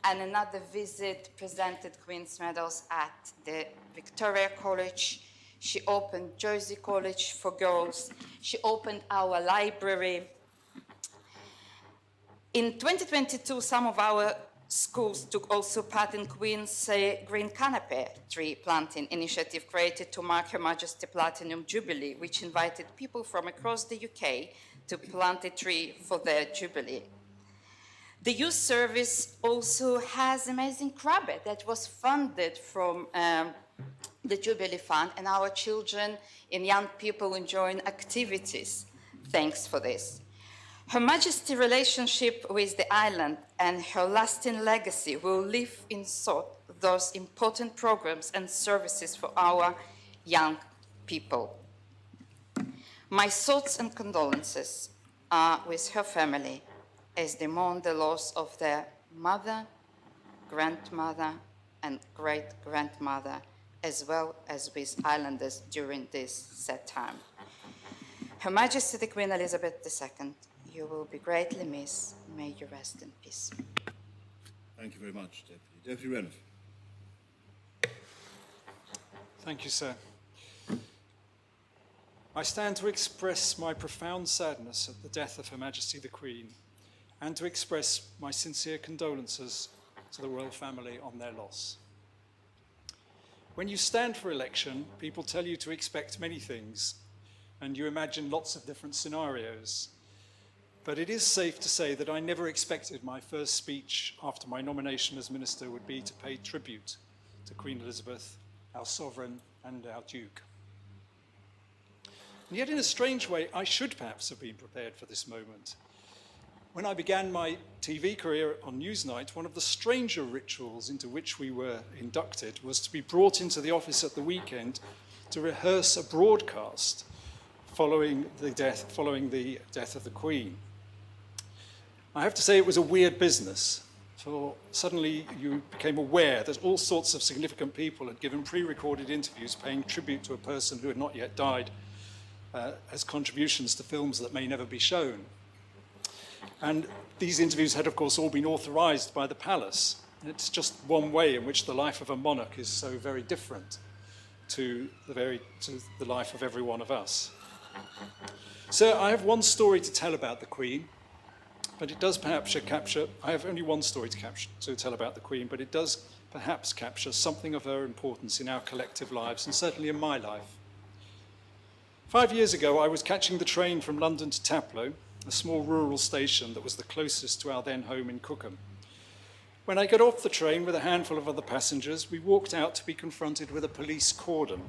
and another visit presented Queen's Medals at the Victoria College. She opened Jersey College for girls. She opened our library. In 2022, some of our schools took also part in Queen's Green Canopy tree planting initiative created to mark Her Majesty Platinum Jubilee, which invited people from across the UK to plant a tree for their Jubilee. The youth service also has amazing Crabbit that was funded from the Jubilee Fund, and our children and young people enjoying activities thanks for this. Her Majesty's relationship with the island and her lasting legacy will live in those important programs and services for our young people. My thoughts and condolences are with her family as they mourn the loss of their mother, grandmother, and great-grandmother, as well as with islanders during this sad time. Her Majesty the Queen Elizabeth II, you will be greatly missed. May you rest in peace. Thank you very much, Deputy. Deputy Renouf. Thank you, sir. I stand to express my profound sadness at the death of Her Majesty the Queen and to express my sincere condolences to the royal family on their loss. When you stand for election, people tell you to expect many things, and you imagine lots of different scenarios. But it is safe to say that I never expected my first speech after my nomination as minister would be to pay tribute to Queen Elizabeth, our sovereign and our Duke. And yet, in a strange way, I should perhaps have been prepared for this moment. When I began my TV career on Newsnight, one of the stranger rituals into which we were inducted was to be brought into the office at the weekend to rehearse a broadcast following the death of the Queen. I have to say it was a weird business, for suddenly you became aware that all sorts of significant people had given pre-recorded interviews paying tribute to a person who had not yet died as contributions to films that may never be shown. And these interviews had, of course, all been authorized by the palace. And it's just one way in which the life of a monarch is so very different to the life of every one of us. So I have one story to tell about the Queen, but it does perhaps capture, I have only one story to tell about the Queen, but it does perhaps capture something of her importance in our collective lives, and certainly in my life. 5 years ago, I was catching the train from London to Taplow, a small rural station that was the closest to our then home in Cookham. When I got off the train with a handful of other passengers, we walked out to be confronted with a police cordon.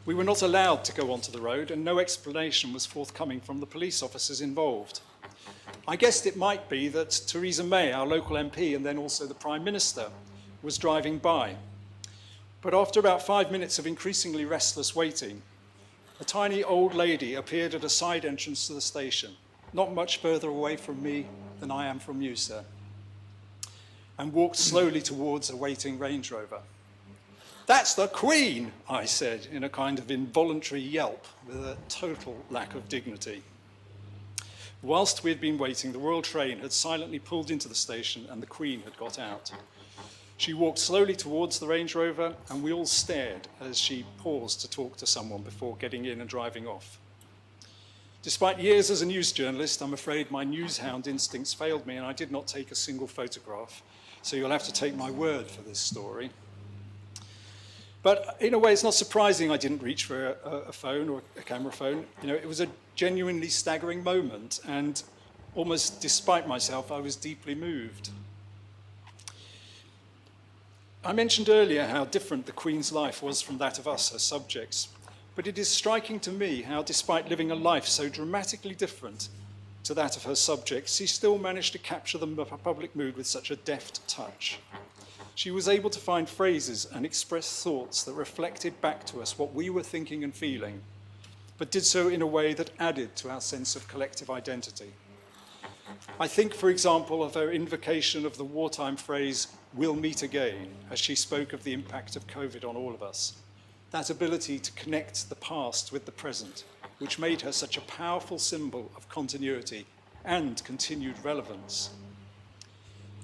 We were not allowed to go onto the road, and no explanation was forthcoming from the police officers involved. I guessed it might be that Theresa May, our local MP, and then also the Prime Minister, was driving by. But after about 5 minutes of increasingly restless waiting, a tiny old lady appeared at a side entrance to the station, not much further away from me than I am from you, sir, and walked slowly towards a waiting Range Rover. "That's the Queen," I said in a kind of involuntary yelp with a total lack of dignity. Whilst we had been waiting, the royal train had silently pulled into the station and the Queen had got out. She walked slowly towards the Range Rover, and we all stared as she paused to talk to someone before getting in and driving off. Despite years as a news journalist, I'm afraid my newshound instincts failed me, and I did not take a single photograph, so you'll have to take my word for this story. But in a way, it's not surprising I didn't reach for a phone or a camera phone. You know, it was a genuinely staggering moment, and almost despite myself, I was deeply moved. I mentioned earlier how different the Queen's life was from that of us, her subjects, but it is striking to me how, despite living a life so dramatically different to that of her subjects, she still managed to capture the public mood with such a deft touch. She was able to find phrases and express thoughts that reflected back to us what we were thinking and feeling, but did so in a way that added to our sense of collective identity. I think, for example, of her invocation of the wartime phrase, "We'll meet again," as she spoke of the impact of COVID on all of us. That ability to connect the past with the present, which made her such a powerful symbol of continuity and continued relevance.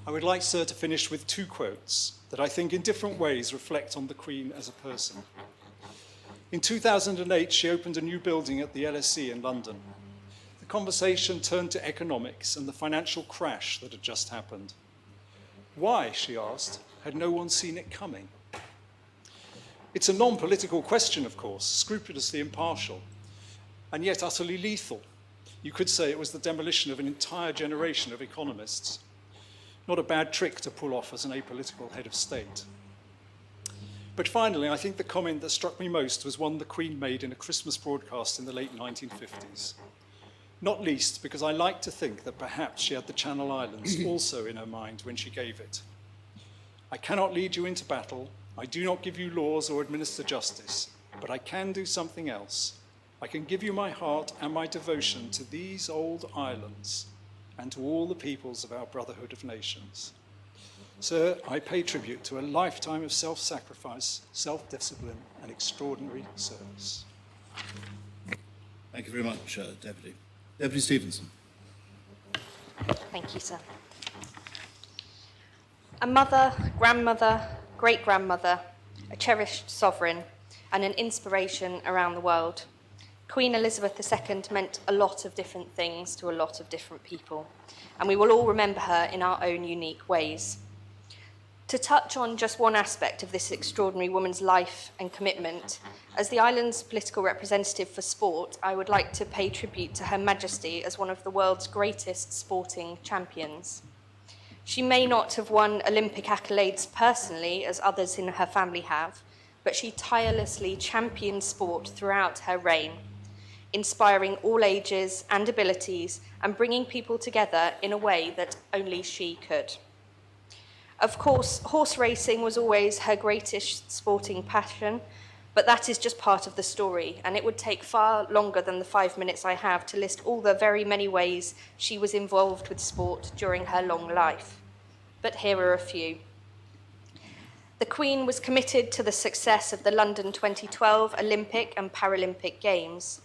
I would like, sir, to finish with two quotes that I think in different ways reflect on the Queen as a person. In 2008, she opened a new building at the LSE in London. The conversation turned to economics and the financial crash that had just happened. Why, she asked, had no one seen it coming? It's a non-political question, of course, scrupulously impartial, and yet utterly lethal. You could say it was the demolition of an entire generation of economists. Not a bad trick to pull off as an apolitical head of state. But finally, I think the comment that struck me most was one the Queen made in a Christmas broadcast in the late 1950s. Not least because I like to think that perhaps she had the Channel Islands also in her mind when she gave it. I cannot lead you into battle, I do not give you laws or administer justice, but I can do something else. I can give you my heart and my devotion to these old islands and to all the peoples of our Brotherhood of Nations. Sir, I pay tribute to a lifetime of self-sacrifice, self-discipline, and extraordinary service. Thank you very much, Deputy. Deputy Stevenson. Thank you, sir. A mother, grandmother, great-grandmother, a cherished sovereign, and an inspiration around the world. Queen Elizabeth II meant a lot of different things to a lot of different people, and we will all remember her in our own unique ways. To touch on just one aspect of this extraordinary woman's life and commitment, as the island's political representative for sport, I would like to pay tribute to Her Majesty as one of the world's greatest sporting champions. She may not have won Olympic accolades personally, as others in her family have, but she tirelessly championed sport throughout her reign, inspiring all ages and abilities and bringing people together in a way that only she could. Of course, horse racing was always her greatest sporting passion, but that is just part of the story, and it would take far longer than the 5 minutes I have to list all the very many ways she was involved with sport during her long life. But here are a few. The Queen was committed to the success of the London 2012 Olympic and Paralympic Games.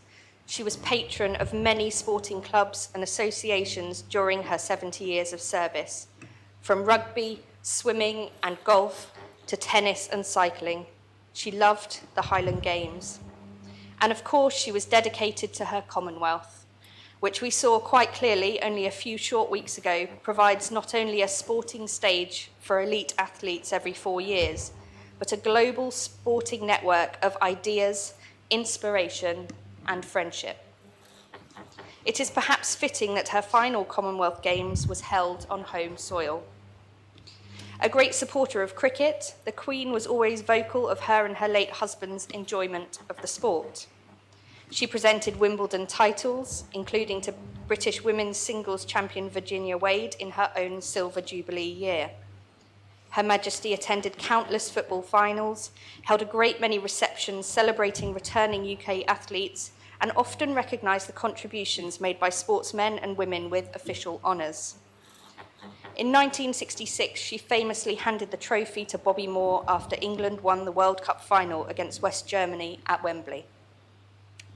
She was patron of many sporting clubs and associations during her 70 years of service, from rugby, swimming and golf to tennis and cycling. She loved the Highland Games. And of course, she was dedicated to her Commonwealth, which we saw quite clearly only a few short weeks ago provides not only a sporting stage for elite athletes every 4 years, but a global sporting network of ideas, inspiration, and friendship. It is perhaps fitting that her final Commonwealth Games was held on home soil. A great supporter of cricket, the Queen was always vocal of her and her late husband's enjoyment of the sport. She presented Wimbledon titles, including to British women's singles champion Virginia Wade in her own Silver Jubilee year. Her Majesty attended countless football finals, held a great many receptions celebrating returning UK athletes, and often recognised the contributions made by sportsmen and women with official honours. In 1966, she famously handed the trophy to Bobby Moore after England won the World Cup final against West Germany at Wembley.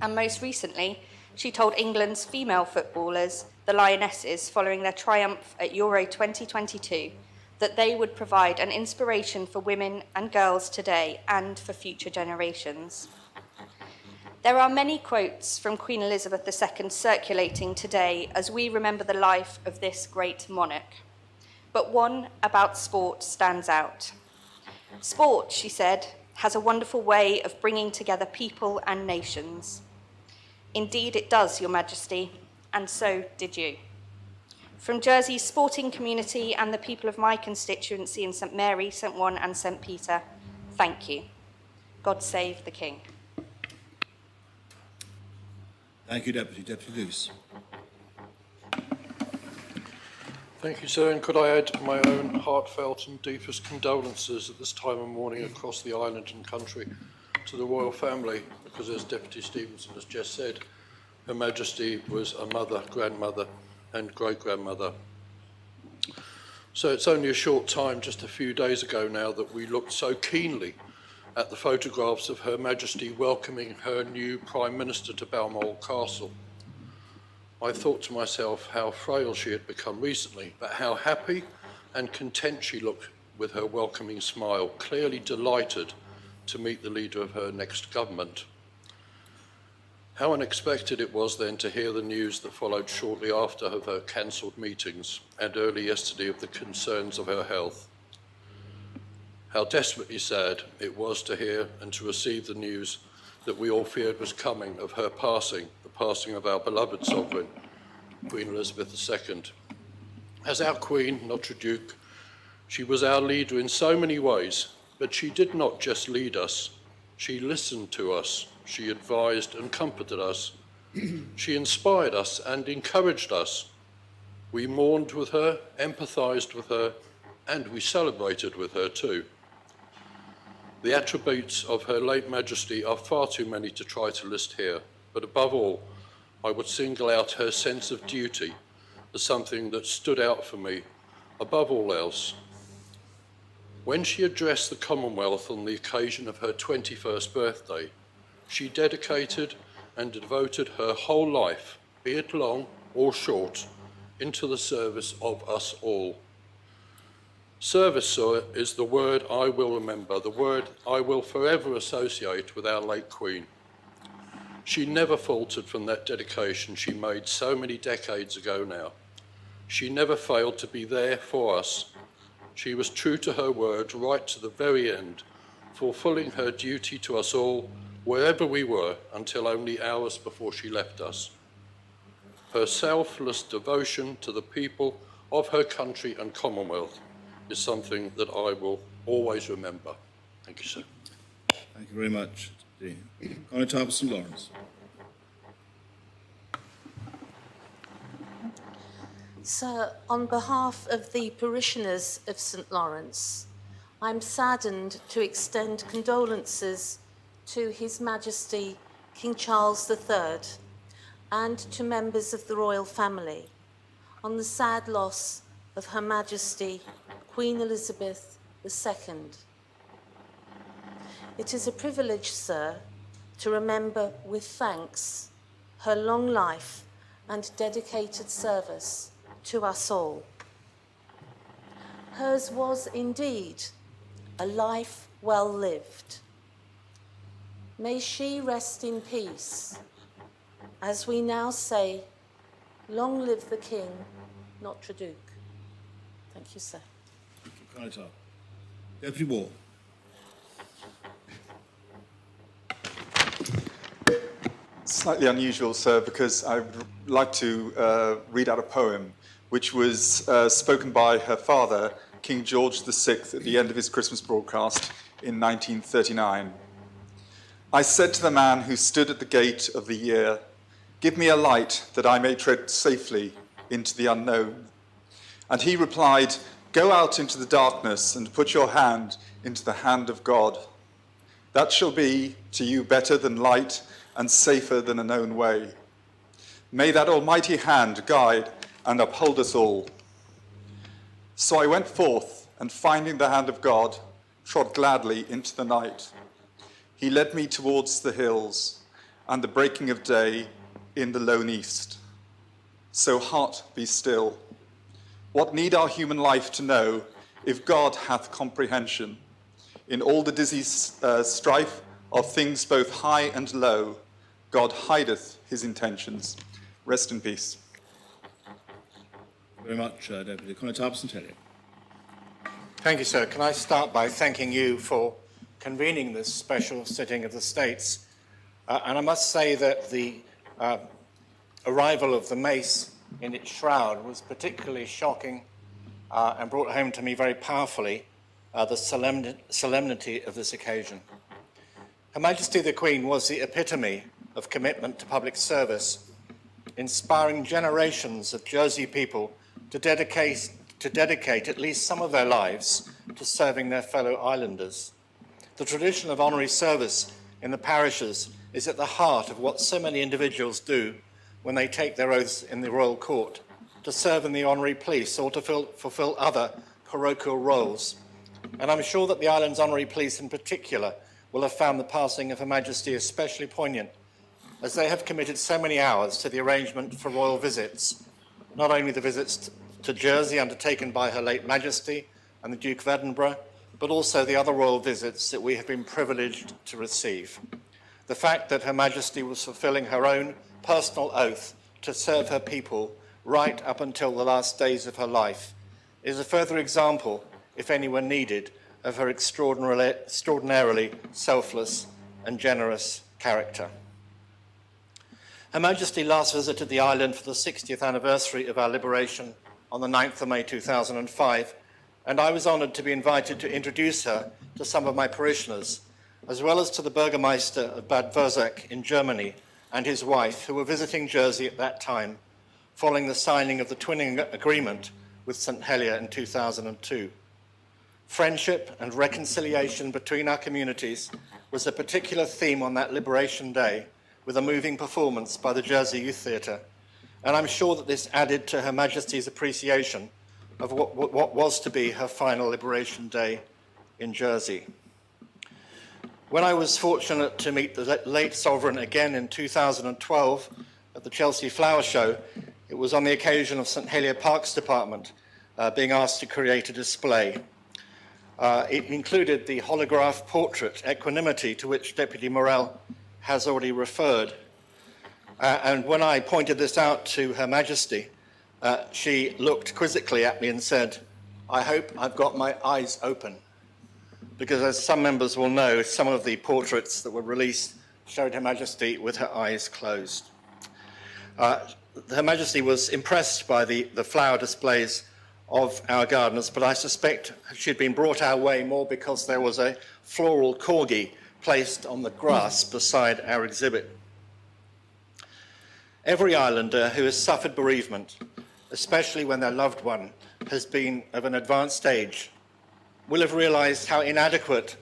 And most recently, she told England's female footballers, the Lionesses, following their triumph at Euro 2022, that they would provide an inspiration for women and girls today and for future generations. There are many quotes from Queen Elizabeth II circulating today as we remember the life of this great monarch. But one about sport stands out. Sport, she said, has a wonderful way of bringing together people and nations. Indeed it does, Your Majesty, and so did you. From Jersey's sporting community and the people of my constituency in St Mary, St Juan and St Peter, thank you. God save the King. Thank you, Deputy. Deputy Luce. Thank you, sir, and could I add my own heartfelt and deepest condolences at this time of mourning across the island and country to the royal family, because as Deputy Stevenson has just said, Her Majesty was a mother, grandmother and great-grandmother. So it's only a short time, just a few days ago now, that we looked so keenly at the photographs of Her Majesty welcoming her new Prime Minister to Balmoral Castle. I thought to myself how frail she had become recently, but how happy and content she looked with her welcoming smile, clearly delighted to meet the leader of her next government. How unexpected it was then to hear the news that followed shortly after of her cancelled meetings and early yesterday of the concerns of her health. How desperately sad it was to hear and to receive the news that we all feared was coming of her passing, the passing of our beloved sovereign, Queen Elizabeth II. As our Queen, Notre Duke, she was our leader in so many ways, But she did not just lead us. She listened to us. She advised and comforted us. She inspired us and encouraged us. We mourned with her, empathized with her, and we celebrated with her too. The attributes of Her late Majesty are far too many to try to list here, but above all, I would single out her sense of duty as something that stood out for me above all else. When she addressed the Commonwealth on the occasion of her 21st birthday, she dedicated and devoted her whole life, be it long or short, into the service of us all. Service, sir, is the word I will remember, the word I will forever associate with our late Queen. She never faltered from that dedication she made so many decades ago now. She never failed to be there for us. She was true to her word right to the very end, fulfilling her duty to us all, wherever we were, until only hours before she left us. Her selfless devotion to the people of her country and Commonwealth is something that I will always remember. Thank you, sir. Thank you very much. Untitled St. Lawrence. Sir, on behalf of the parishioners of St. Lawrence, I'm saddened to extend condolences to His Majesty King Charles III and to members of the royal family on the sad loss of Her Majesty Queen Elizabeth II. It is a privilege, sir, to remember with thanks her long life and dedicated service to us all. Hers was indeed a life well lived. May she rest in peace, as we now say, long live the King, Notre Duke. Thank you, sir. Thank you. Deputy Ward. Slightly unusual, sir, because I would like to read out a poem which was spoken by her father, King George VI, at the end of his Christmas broadcast in 1939. I said to the man who stood at the gate of the year, "Give me a light that I may tread safely into the unknown." And he replied, "Go out into the darkness and put your hand into the hand of God. That shall be to you better than light and safer than a known way. May that almighty hand guide and uphold us all." So I went forth, and finding the hand of God, trod gladly into the night. He led me towards the hills and the breaking of day in the lone east. So heart, be still. What need our human life to know if God hath comprehension? In all the dizzy strife of things both high and low, God hideth his intentions. Rest in peace. Very much, Deputy. Conor St. Helier. Thank you, sir. Can I start by thanking you for convening this special sitting of the States? And I must say that the arrival of the mace in its shroud was particularly shocking and brought home to me very powerfully the solemnity of this occasion. Her Majesty the Queen was the epitome of commitment to public service, inspiring generations of Jersey people to dedicate at least some of their lives to serving their fellow islanders. The tradition of honorary service in the parishes is at the heart of what so many individuals do when they take their oaths in the royal court, to serve in the honorary police or to fulfill other parochial roles. And I'm sure that the island's honorary police in particular will have found the passing of Her Majesty especially poignant, as they have committed so many hours to the arrangement for royal visits, not only the visits to Jersey undertaken by Her late Majesty and the Duke of Edinburgh, but also the other royal visits that we have been privileged to receive. The fact that Her Majesty was fulfilling her own personal oath to serve her people right up until the last days of her life is a further example, if any were needed, of her extraordinarily selfless and generous character. Her Majesty last visited the island for the 60th anniversary of our liberation on the 9th of May 2005, and I was honoured to be invited to introduce her to some of my parishioners, as well as to the Burgermeister of Bad Wörzek in Germany and his wife, who were visiting Jersey at that time, following the signing of the twinning agreement with St. Helier in 2002. Friendship and reconciliation between our communities was a particular theme on that Liberation Day, with a moving performance by the Jersey Youth Theatre, and I'm sure that this added to Her Majesty's appreciation of what was to be her final Liberation Day in Jersey. When I was fortunate to meet the late Sovereign again in 2012 at the Chelsea Flower Show, it was on the occasion of St. Helier Parks Department being asked to create a display. It included the holograph portrait, Equanimity, to which Deputy Morel has already referred. And when I pointed this out to Her Majesty, she looked quizzically at me and said, "I hope I've got my eyes open." Because as some members will know, some of the portraits that were released showed Her Majesty with her eyes closed. Her Majesty was impressed by the flower displays of our gardeners, but I suspect she'd been brought our way more because there was a floral corgi placed on the grass beside our exhibit. Every islander who has suffered bereavement, especially when their loved one has been of an advanced age, will have realised how inadequate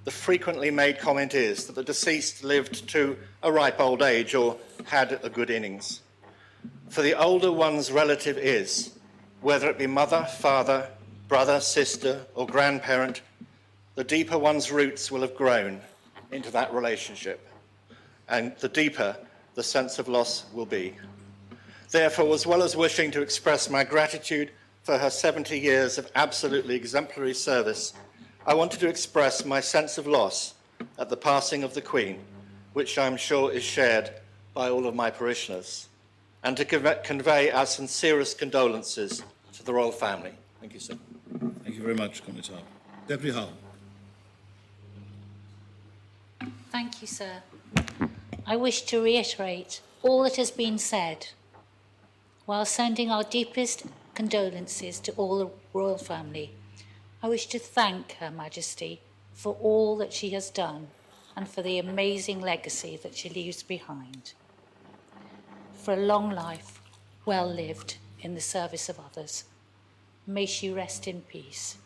the frequently made comment is that the deceased lived to a ripe old age or had a good innings. For the older one's relative is, whether it be mother, father, brother, sister, or grandparent, the deeper one's roots will have grown into that relationship, and the deeper the sense of loss will be. Therefore, as well as wishing to express my gratitude for her 70 years of absolutely exemplary service, I wanted to express my sense of loss at the passing of the Queen, which I'm sure is shared by all of my parishioners, and to convey our sincerest condolences to the royal family. Thank you, sir. Thank you very much, Commissar. Deputy Hull. Thank you, sir. I wish to reiterate all that has been said, while sending our deepest condolences to all the royal family. I wish to thank Her Majesty for all that she has done and for the amazing legacy that she leaves behind. For a long life, well lived in the service of others. May she rest in peace,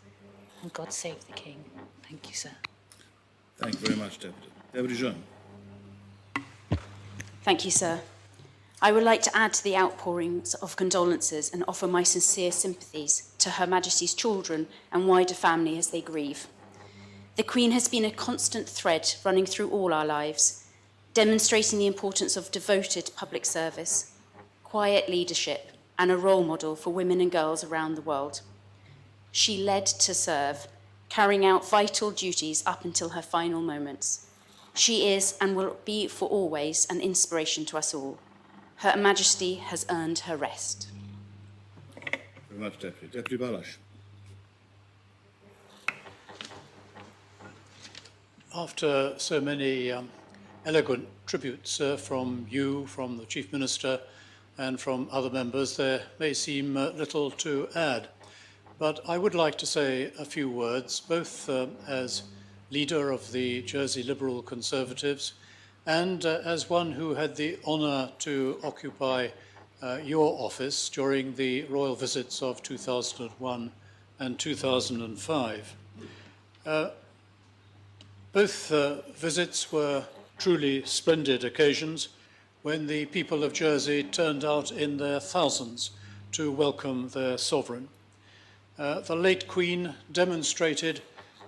and God save the King. Thank you, sir. Thank you very much, Deputy. Deputy Jean. Thank you, sir. I would like to add to the outpourings of condolences and offer my sincere sympathies to Her Majesty's children and wider family as they grieve. The Queen has been a constant thread running through all our lives, demonstrating the importance of devoted public service, quiet leadership, and a role model for women and girls around the world. She led to serve, carrying out vital duties up until her final moments. She is and will be for always an inspiration to us all. Her Majesty has earned her rest. Thank you very much, Deputy. Deputy Bailiff. After so many eloquent tributes from you, from the Chief Minister, and from other members, there may seem little to add. But I would like to say a few words, both as leader of the Jersey Liberal Conservatives and as one who had the honour to occupy your office during the royal visits of 2001 and 2005. Both visits were truly splendid occasions when the people of Jersey turned out in their thousands to welcome their sovereign. The late Queen demonstrated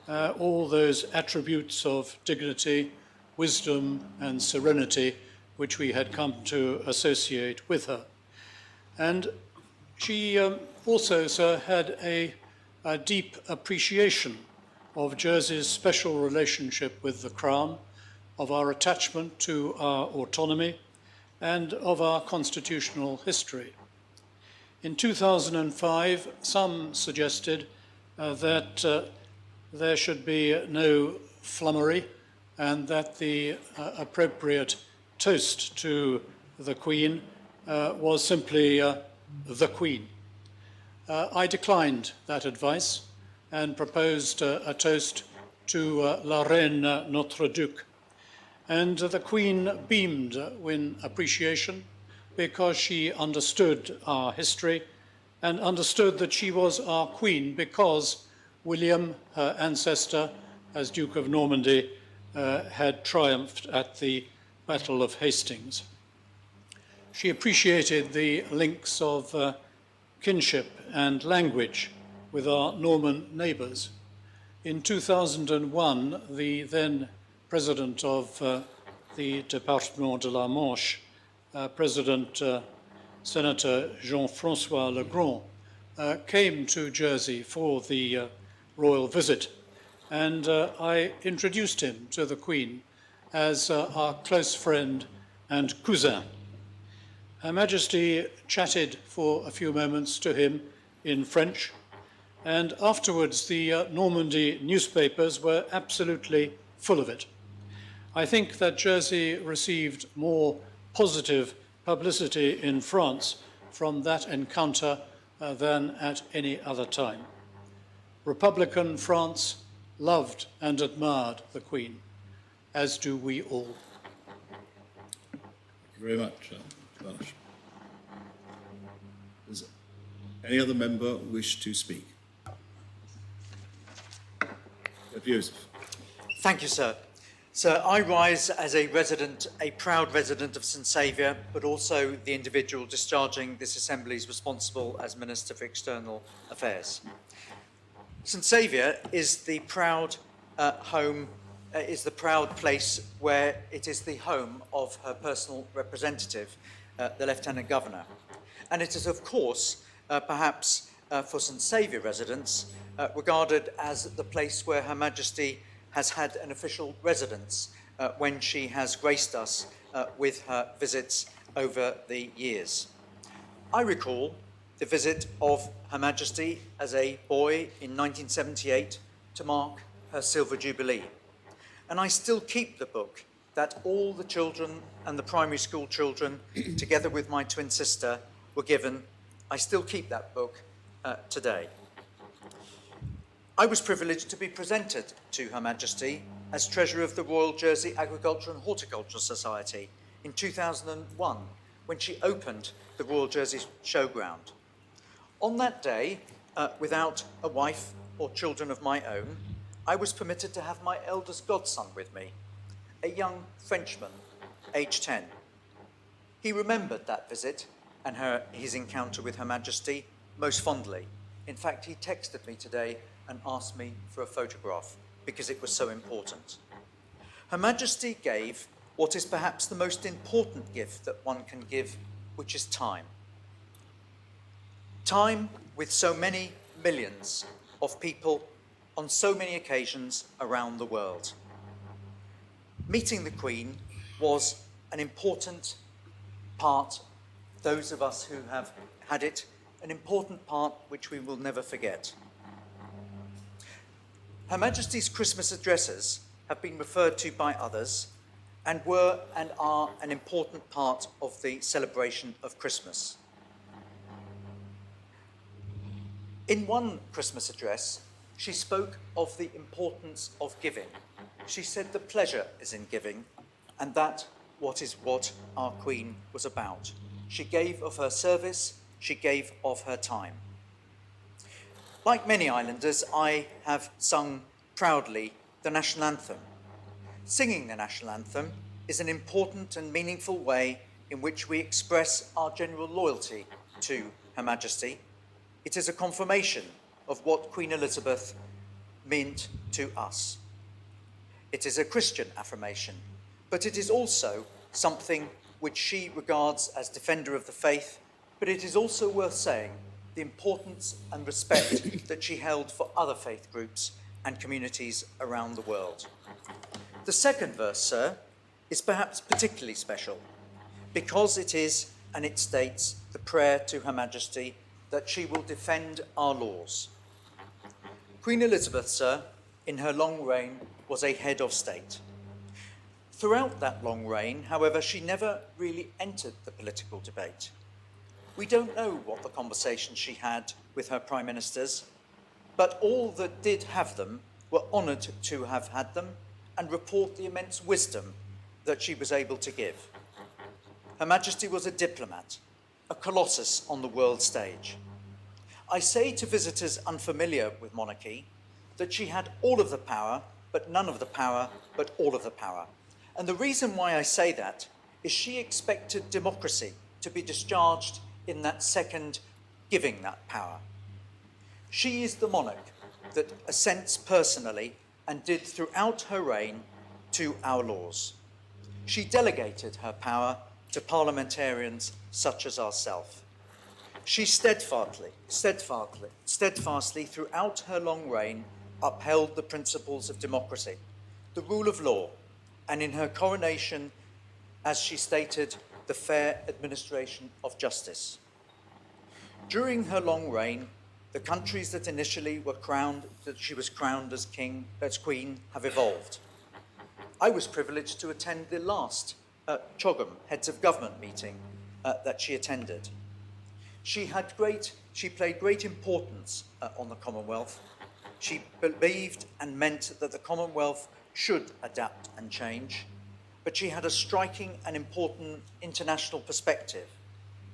all those attributes of dignity, wisdom, and serenity which we had come to associate with her. And she also, sir, had a deep appreciation of Jersey's special relationship with the Crown, of our attachment to our autonomy, and of our constitutional history. In 2005, some suggested that there should be no flummery and that the appropriate toast to the Queen was simply the Queen. I declined that advice, and proposed a toast to La Reine Notre Duc. And the Queen beamed in appreciation because she understood our history and understood that she was our Queen because William, her ancestor, as Duke of Normandy, had triumphed at the Battle of Hastings. She appreciated the links of kinship and language with our Norman neighbours. In 2001, the then president of the Département de la Manche, President Senator Jean-François Legrand, came to Jersey for the royal visit, and I introduced him to the Queen as our close friend and cousin. Her Majesty chatted for a few moments to him in French, and afterwards the Normandy newspapers were absolutely full of it. I think that Jersey received more positive publicity in France from that encounter than at any other time. Republican France loved and admired the Queen, as do we all. Thank you very much, Welsh. Does any other member wish to speak? Yusuf. Thank you, sir. Sir, I rise as a proud resident of St Saviour, but also the individual discharging this Assembly's responsible as Minister for External Affairs. St Saviour is the proud place where it is the home of her personal representative, the Lieutenant Governor. And it is, of course, perhaps for St Saviour residents, regarded as the place where Her Majesty has had an official residence when she has graced us with her visits over the years. I recall the visit of Her Majesty as a boy in 1978 to mark her Silver Jubilee. And I still keep the book that all the children and the primary school children, together with my twin sister, were given. I still keep that book today. I was privileged to be presented to Her Majesty as Treasurer of the Royal Jersey Agriculture and Horticultural Society in 2001, when she opened the Royal Jersey Showground. On that day, without a wife or children of my own, I was permitted to have my eldest godson with me, a young Frenchman, aged 10. He remembered that visit and his encounter with Her Majesty most fondly. In fact, he texted me today and asked me for a photograph because it was so important. Her Majesty gave what is perhaps the most important gift that one can give, which is time. Time with so many millions of people on so many occasions around the world. Meeting the Queen was an important part, those of us who have had it, an important part which we will never forget. Her Majesty's Christmas addresses have been referred to by others and were and are an important part of the celebration of Christmas. In one Christmas address, she spoke of the importance of giving. She said the pleasure is in giving, and that is what our Queen was about. She gave of her service, she gave of her time. Like many islanders, I have sung proudly the national anthem. Singing the national anthem is an important and meaningful way in which we express our general loyalty to Her Majesty. It is a confirmation of what Queen Elizabeth meant to us. It is a Christian affirmation, but it is also something which she regards as defender of the faith, but it is also worth saying the importance and respect that she held for other faith groups and communities around the world. The second verse, sir, is perhaps particularly special because it is, and it states, the prayer to Her Majesty that she will defend our laws. Queen Elizabeth, sir, in her long reign, was a head of state. Throughout that long reign, however, she never really entered the political debate. We don't know what the conversations she had with her prime ministers. but all that did have them were honoured to have had them and report the immense wisdom that she was able to give. Her Majesty was a diplomat, a colossus on the world stage. I say to visitors unfamiliar with monarchy that she had all of the power, but none of the power, but all of the power. And the reason why I say that is she expected democracy to be discharged in that second giving that power. She is the monarch that assents personally and did throughout her reign to our laws. She delegated her power to parliamentarians such as ourselves. She steadfastly throughout her long reign upheld the principles of democracy, the rule of law, and in her coronation, as she stated, the fair administration of justice. During her long reign, the countries that initially were crowned, that she was crowned as queen, have evolved. I was privileged to attend the last CHOGM, Heads of Government meeting that she attended. She played great importance on the Commonwealth. She believed and meant that the Commonwealth should adapt and change, but she had a striking and important international perspective.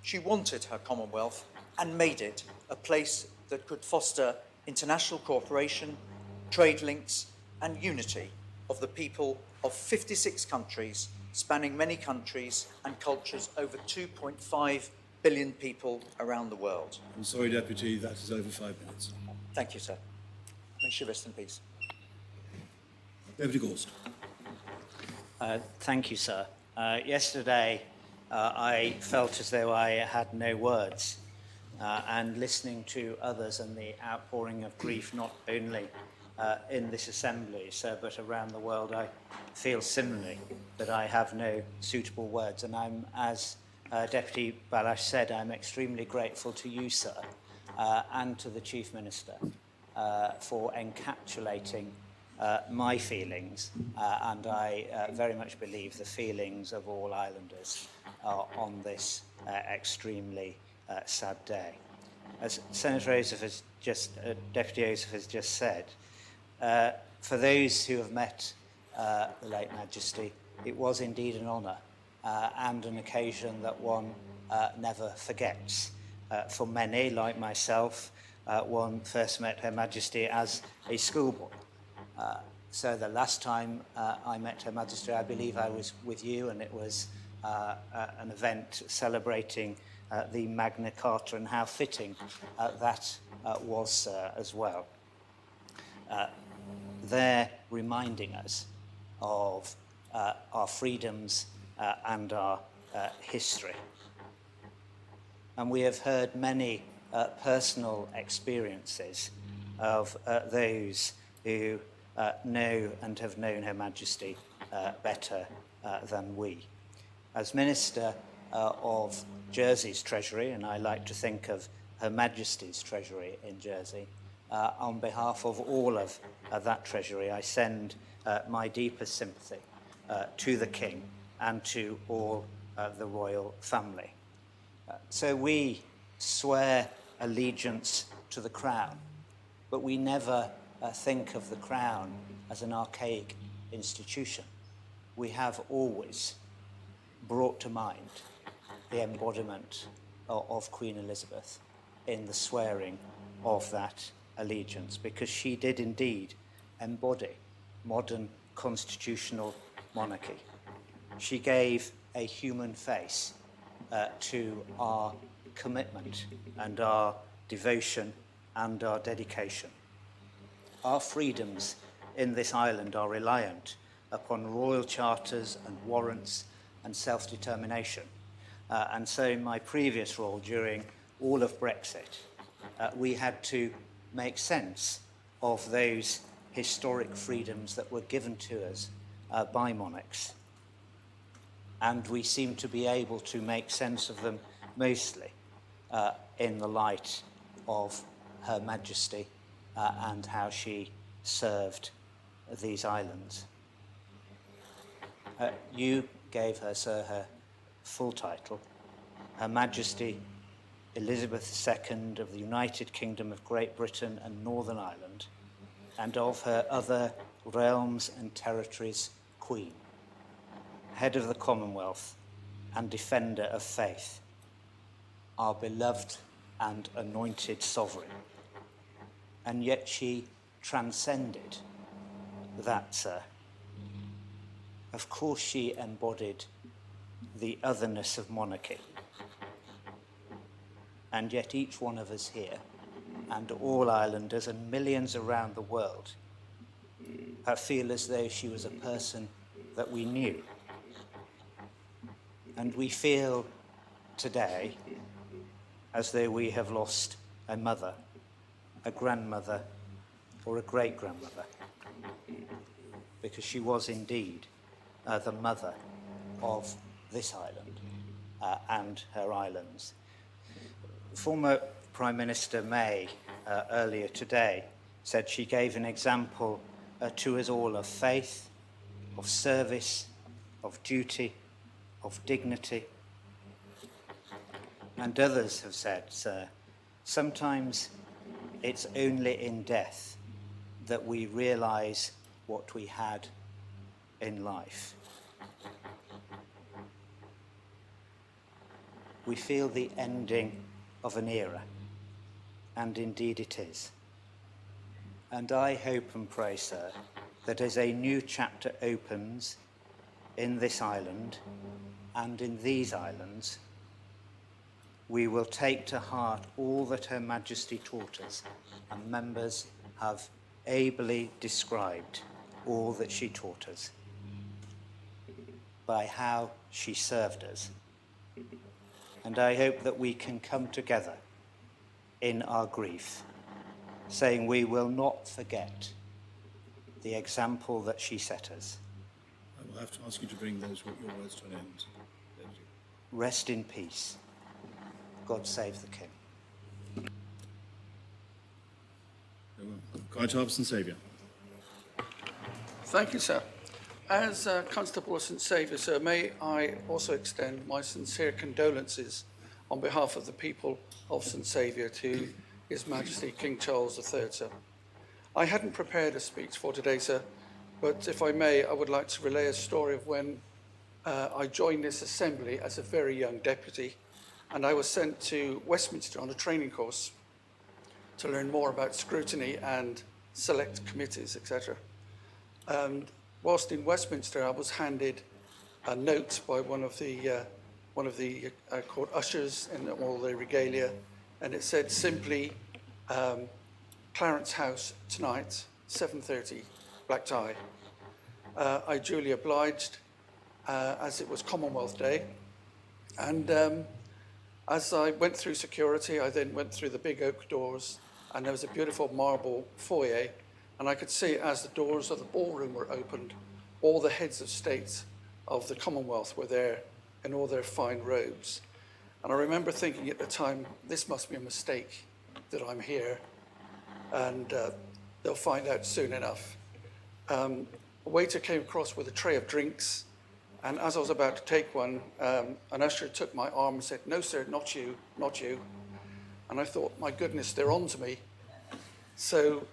She wanted her Commonwealth and made it a place that could foster international cooperation, trade links, and unity of the people of 56 countries, spanning many countries and cultures, over 2.5 billion people around the world. I'm sorry, Deputy, that is over 5 minutes. Thank you, sir. May she rest in peace. Deputy Gorst. Thank you, sir. Yesterday, I felt as though I had no words, and listening to others and the outpouring of grief, not only in this assembly, sir, but around the world, I feel similarly that I have no suitable words. And I'm, as Deputy Bailiff said, I'm extremely grateful to you, sir, and to the Chief Minister for encapsulating my feelings, and I very much believe the feelings of all islanders on this extremely sad day. As Senator Joseph has Deputy Joseph has just said, for those who have met the late Majesty, it was indeed an honour and an occasion that one never forgets. For many, like myself, one first met Her Majesty as a schoolboy. So the last time I met Her Majesty, I believe I was with you, and it was an event celebrating the Magna Carta, and how fitting that was as well. They're reminding us of our freedoms and our history. And we have heard many personal experiences of those who know and have known Her Majesty better than we. As Minister of Jersey's Treasury, and I like to think of Her Majesty's Treasury in Jersey, on behalf of all of that Treasury, I send my deepest sympathy to the King and to all the royal family. So we swear allegiance to the Crown, but we never think of the Crown as an archaic institution. We have always brought to mind the embodiment of Queen Elizabeth in the swearing of that allegiance, because she did indeed embody modern constitutional monarchy. She gave a human face to our commitment and our devotion and our dedication. Our freedoms in this island are reliant upon royal charters and warrants and self-determination. And so in my previous role during all of Brexit, we had to make sense of those historic freedoms that were given to us by monarchs. And we seem to be able to make sense of them mostly in the light of Her Majesty and how she served these islands. You gave her, sir, her full title, Her Majesty Elizabeth II of the United Kingdom of Great Britain and Northern Ireland, and of her other realms and territories, Queen, head of the Commonwealth and defender of faith, our beloved and anointed sovereign. And yet she transcended that, sir. Of course she embodied the otherness of monarchy. And yet each one of us here, and all Irelanders and millions around the world, feel as though she was a person that we knew. And we feel today as though we have lost a mother, a grandmother, or a great-grandmother, because she was indeed the mother of this island and her islands. Former Prime Minister May earlier today said she gave an example to us all of faith, of service, of duty, of dignity. And others have said, sir, sometimes it's only in death that we realise what we had in life. We feel the ending of an era, and indeed it is. And I hope and pray, sir, that as a new chapter opens in this island and in these islands, we will take to heart all that Her Majesty taught us, and members have ably described all that she taught us by how she served us. And I hope that we can come together in our grief, saying we will not forget the example that she set us. I will have to ask you to bring your words to an end. Rest in peace. God save the King. Constable St Saviour. Thank you, sir. As Constable of St Saviour, sir, may I also extend my sincere condolences on behalf of the people of St Saviour to His Majesty King Charles III, sir. I hadn't prepared a speech for today, sir, but if I may, I would like to relay a story of when I joined this assembly as a very young deputy, and I was sent to Westminster on a training course to learn more about scrutiny and select committees, etc. And whilst in Westminster, I was handed a note by one of the court ushers in all their regalia, and it said simply, Clarence House tonight, 7:30, black tie. I duly obliged, as it was Commonwealth Day, and as I went through security, I then went through the big oak doors, and there was a beautiful marble foyer, and I could see as the doors of the ballroom were opened, all the heads of state of the Commonwealth were there in all their fine robes. And I remember thinking at the time, this must be a mistake that I'm here, and they'll find out soon enough. A waiter came across with a tray of drinks, and as I was about to take one, an usher took my arm and said, "No, sir, not you, not you." And I thought, my goodness, they're on to me. So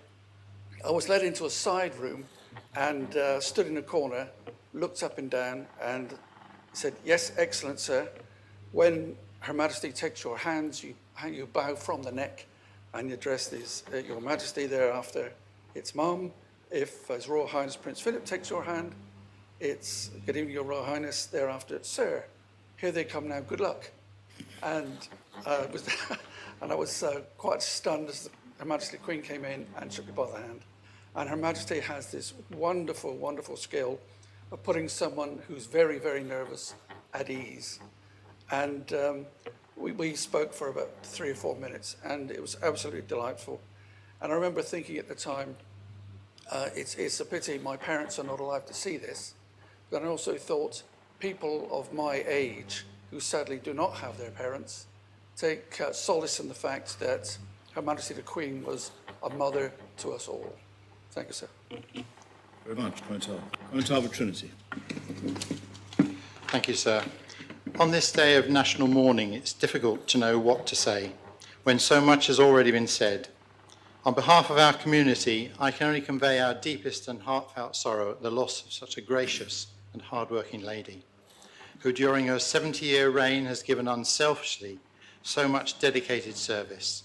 I was led into a side room and stood in a corner, looked up and down, and said, "Yes, excellent, sir. When Her Majesty takes your hands, you bow from the neck, and you address this, Your Majesty. Thereafter, it's Mum. If His Royal Highness Prince Philip takes your hand, it's good evening, Your Royal Highness. Thereafter, it's Sir. Here they come now. Good luck." And I was quite stunned as Her Majesty the Queen came in and shook me by the hand. And Her Majesty has this wonderful, wonderful skill of putting someone who's very, very nervous at ease. And we spoke for about 3 or 4 minutes, and it was absolutely delightful. And I remember thinking at the time, it's a pity my parents are not alive to see this. But I also thought people of my age, who sadly do not have their parents, take solace in the fact that Her Majesty the Queen was a mother to us all. Thank you, sir. Very much, Constable Trinity. Thank you, sir. On this day of national mourning, it's difficult to know what to say when so much has already been said. On behalf of our community, I can only convey our deepest and heartfelt sorrow at the loss of such a gracious and hard-working lady, who during her 70-year reign has given unselfishly so much dedicated service.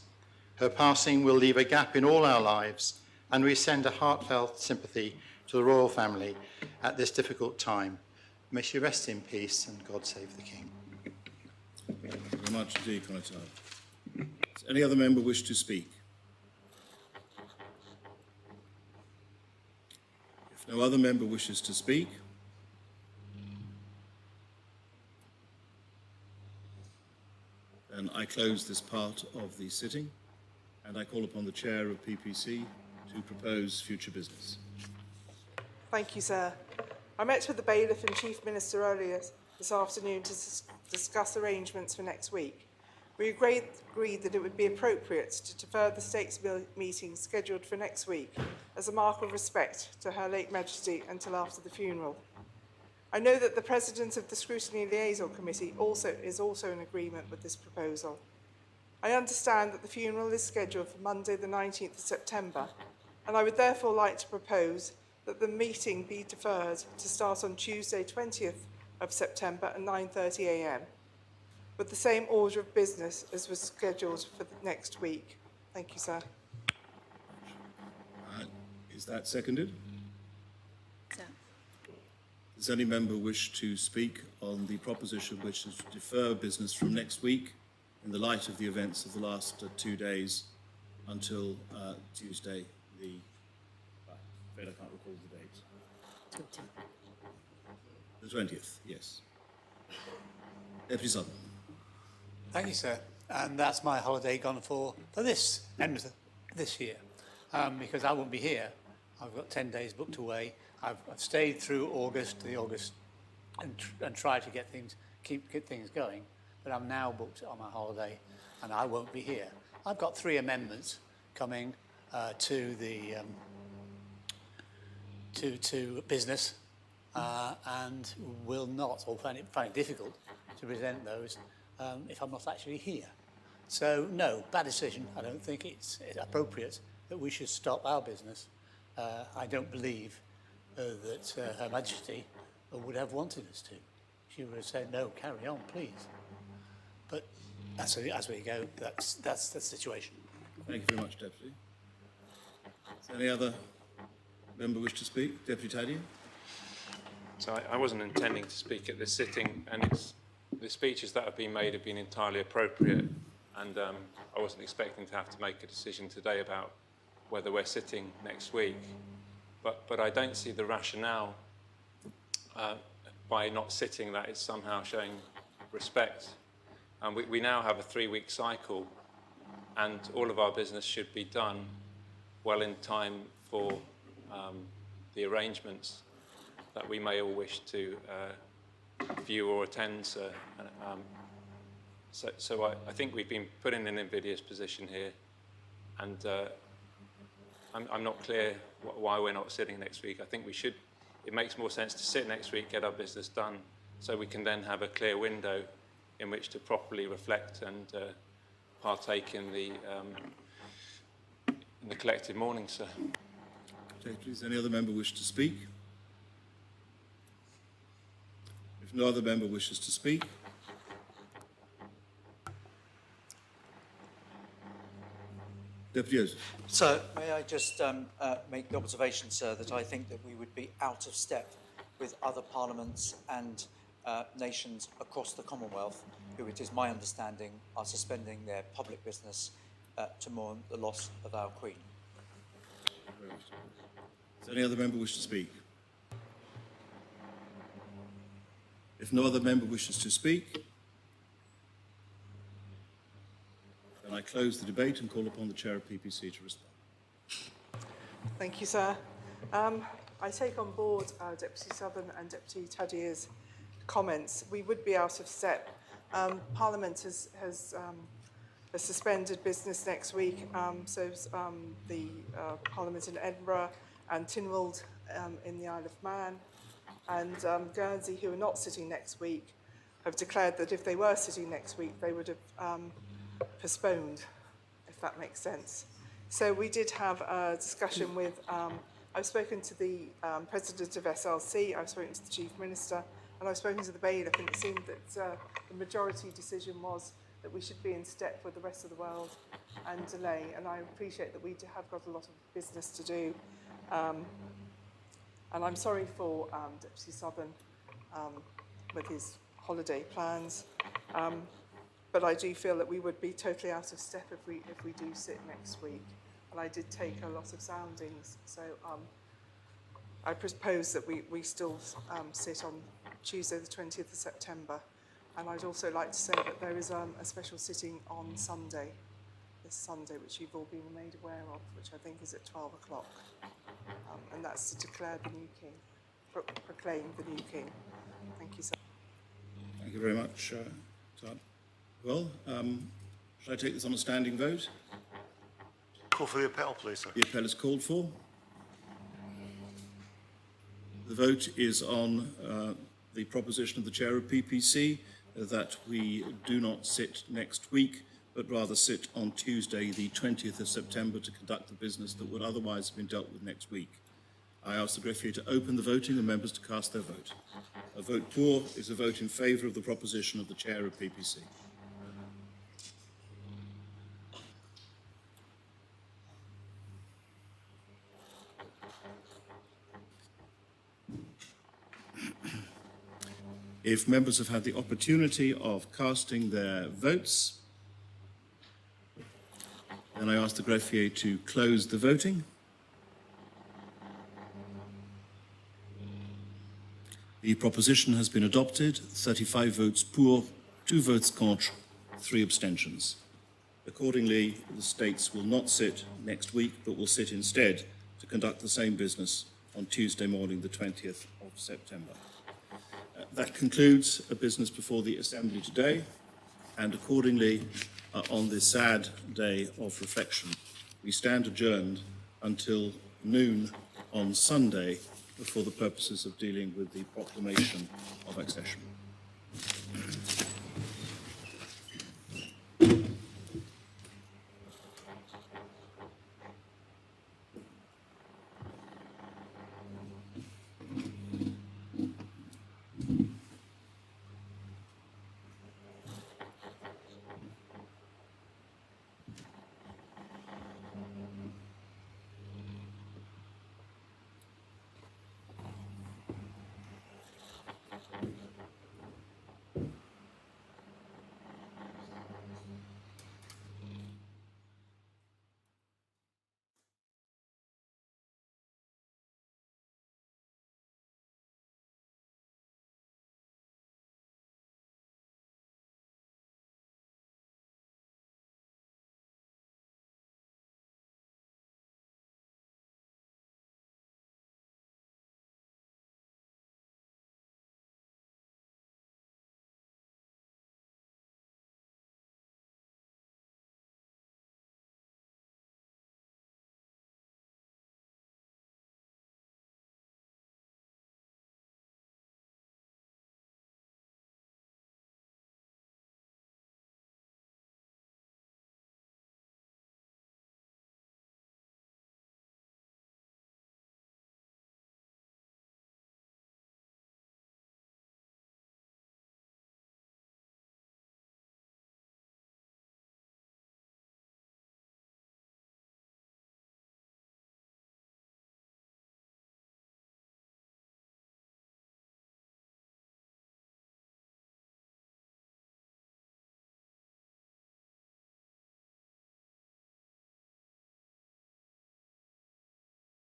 Her passing will leave a gap in all our lives, and we send a heartfelt sympathy to the royal family at this difficult time. May she rest in peace, and God save the King. Thank you very much indeed, Conatile. Does any other member wish to speak? If no other member wishes to speak, then I close this part of the sitting, and I call upon the Chair of PPC to propose future business. Thank you, sir. I met with the Bailiff and Chief Minister earlier this afternoon to discuss arrangements for next week. We agreed that it would be appropriate to defer the States meeting scheduled for next week as a mark of respect to Her late Majesty until after the funeral. I know that the President of the Scrutiny Liaison Committee is also in agreement with this proposal. I understand that the funeral is scheduled for Monday the 19th of September, and I would therefore like to propose that the meeting be deferred to start on Tuesday 20th of September at 9:30 a.m. with the same order of business as was scheduled for the next week. Thank you, sir. Is that seconded? Sir. Does any member wish to speak on the proposition which is to defer business from next week in the light of the events of the last 2 days until Tuesday, I can't recall the date. The 20th, yes. Deputy Sutherland. Thank you, sir. And that's my holiday gone for this end of this year, because I won't be here. I've got 10 days booked away. I've stayed through August, and tried to keep things going. But I'm now booked on my holiday, and I won't be here. I've got 3 amendments coming to the to business, and will not, or find it difficult to present those if I'm not actually here. So no, bad decision. I don't think it's appropriate that we should stop our business. I don't believe that Her Majesty would have wanted us to. She would have said, no, carry on, please. But as we go, that's the situation. Thank you very much, Deputy. Is there any other member wish to speak? Deputy Tadian? So I wasn't intending to speak at this sitting, and the speeches that have been made have been entirely appropriate, and I wasn't expecting to have to make a decision today about whether we're sitting next week. But I don't see the rationale by not sitting that it's somehow showing respect. And we now have a 3-week cycle, and all of our business should be done well in time for the arrangements that we may all wish to view or attend. So I think we've been put in an invidious position here, and I'm not clear why we're not sitting next week. I think we should. It makes more sense to sit next week, get our business done, so we can then have a clear window in which to properly reflect and partake in the collective mourning, sir. Okay, please, any other member wish to speak? If no other member wishes to speak, Deputy Joseph. So, may I just make the observation, sir, that I think that we would be out of step with other parliaments and nations across the Commonwealth, who, it is my understanding, are suspending their public business to mourn the loss of our Queen. Does any other member wish to speak? If no other member wishes to speak, then I close the debate and call upon the Chair of PPC to respond. Thank you, sir. I take on board Deputy Southern and Deputy Tadia's comments. We would be out of step. Parliament has suspended business next week, so the Parliament in Edinburgh and Tynwald in the Isle of Man, and Guernsey, who are not sitting next week. have declared that if they were sitting next week, they would have postponed, if that makes sense. So we did have a discussion with, I've spoken to the president of SLC, I've spoken to the chief minister, and I've spoken to the bailiff, and it seemed that the majority decision was that we should be in step with the rest of the world and delay. And I appreciate that we have got a lot of business to do. And I'm sorry for Deputy Southern with his holiday plans. But I do feel that we would be totally out of step if we do sit next week. And I did take a lot of soundings. So I propose that we still sit on Tuesday the 20th of September. And I'd also like to say that there is a special sitting on Sunday, this Sunday, which you've all been made aware of, which I think is at 12 o'clock. And that's to declare the new king, proclaim the new king. Thank you, sir. Thank you very much, Todd. Well, should I take this on a standing vote? Call for the appel, please, sir. The appel is called for. The vote is on the proposition of the chair of PPC that we do not sit next week, but rather sit on Tuesday, the 20th of September, to conduct the business that would otherwise have been dealt with next week. I ask the greffier to open the voting and members to cast their vote. A vote pour is a vote in favour of the proposition of the chair of PPC. If members have had the opportunity of casting their votes, then I ask the greffier to close the voting. The proposition has been adopted, 35 votes pour, 2 votes contre, 3 abstentions. Accordingly, the States will not sit next week, but will sit instead to conduct the same business on Tuesday morning, the 20th of September. That concludes a business before the Assembly today, and accordingly, on this sad day of reflection, we stand adjourned until noon on Sunday for the purposes of dealing with the proclamation of accession.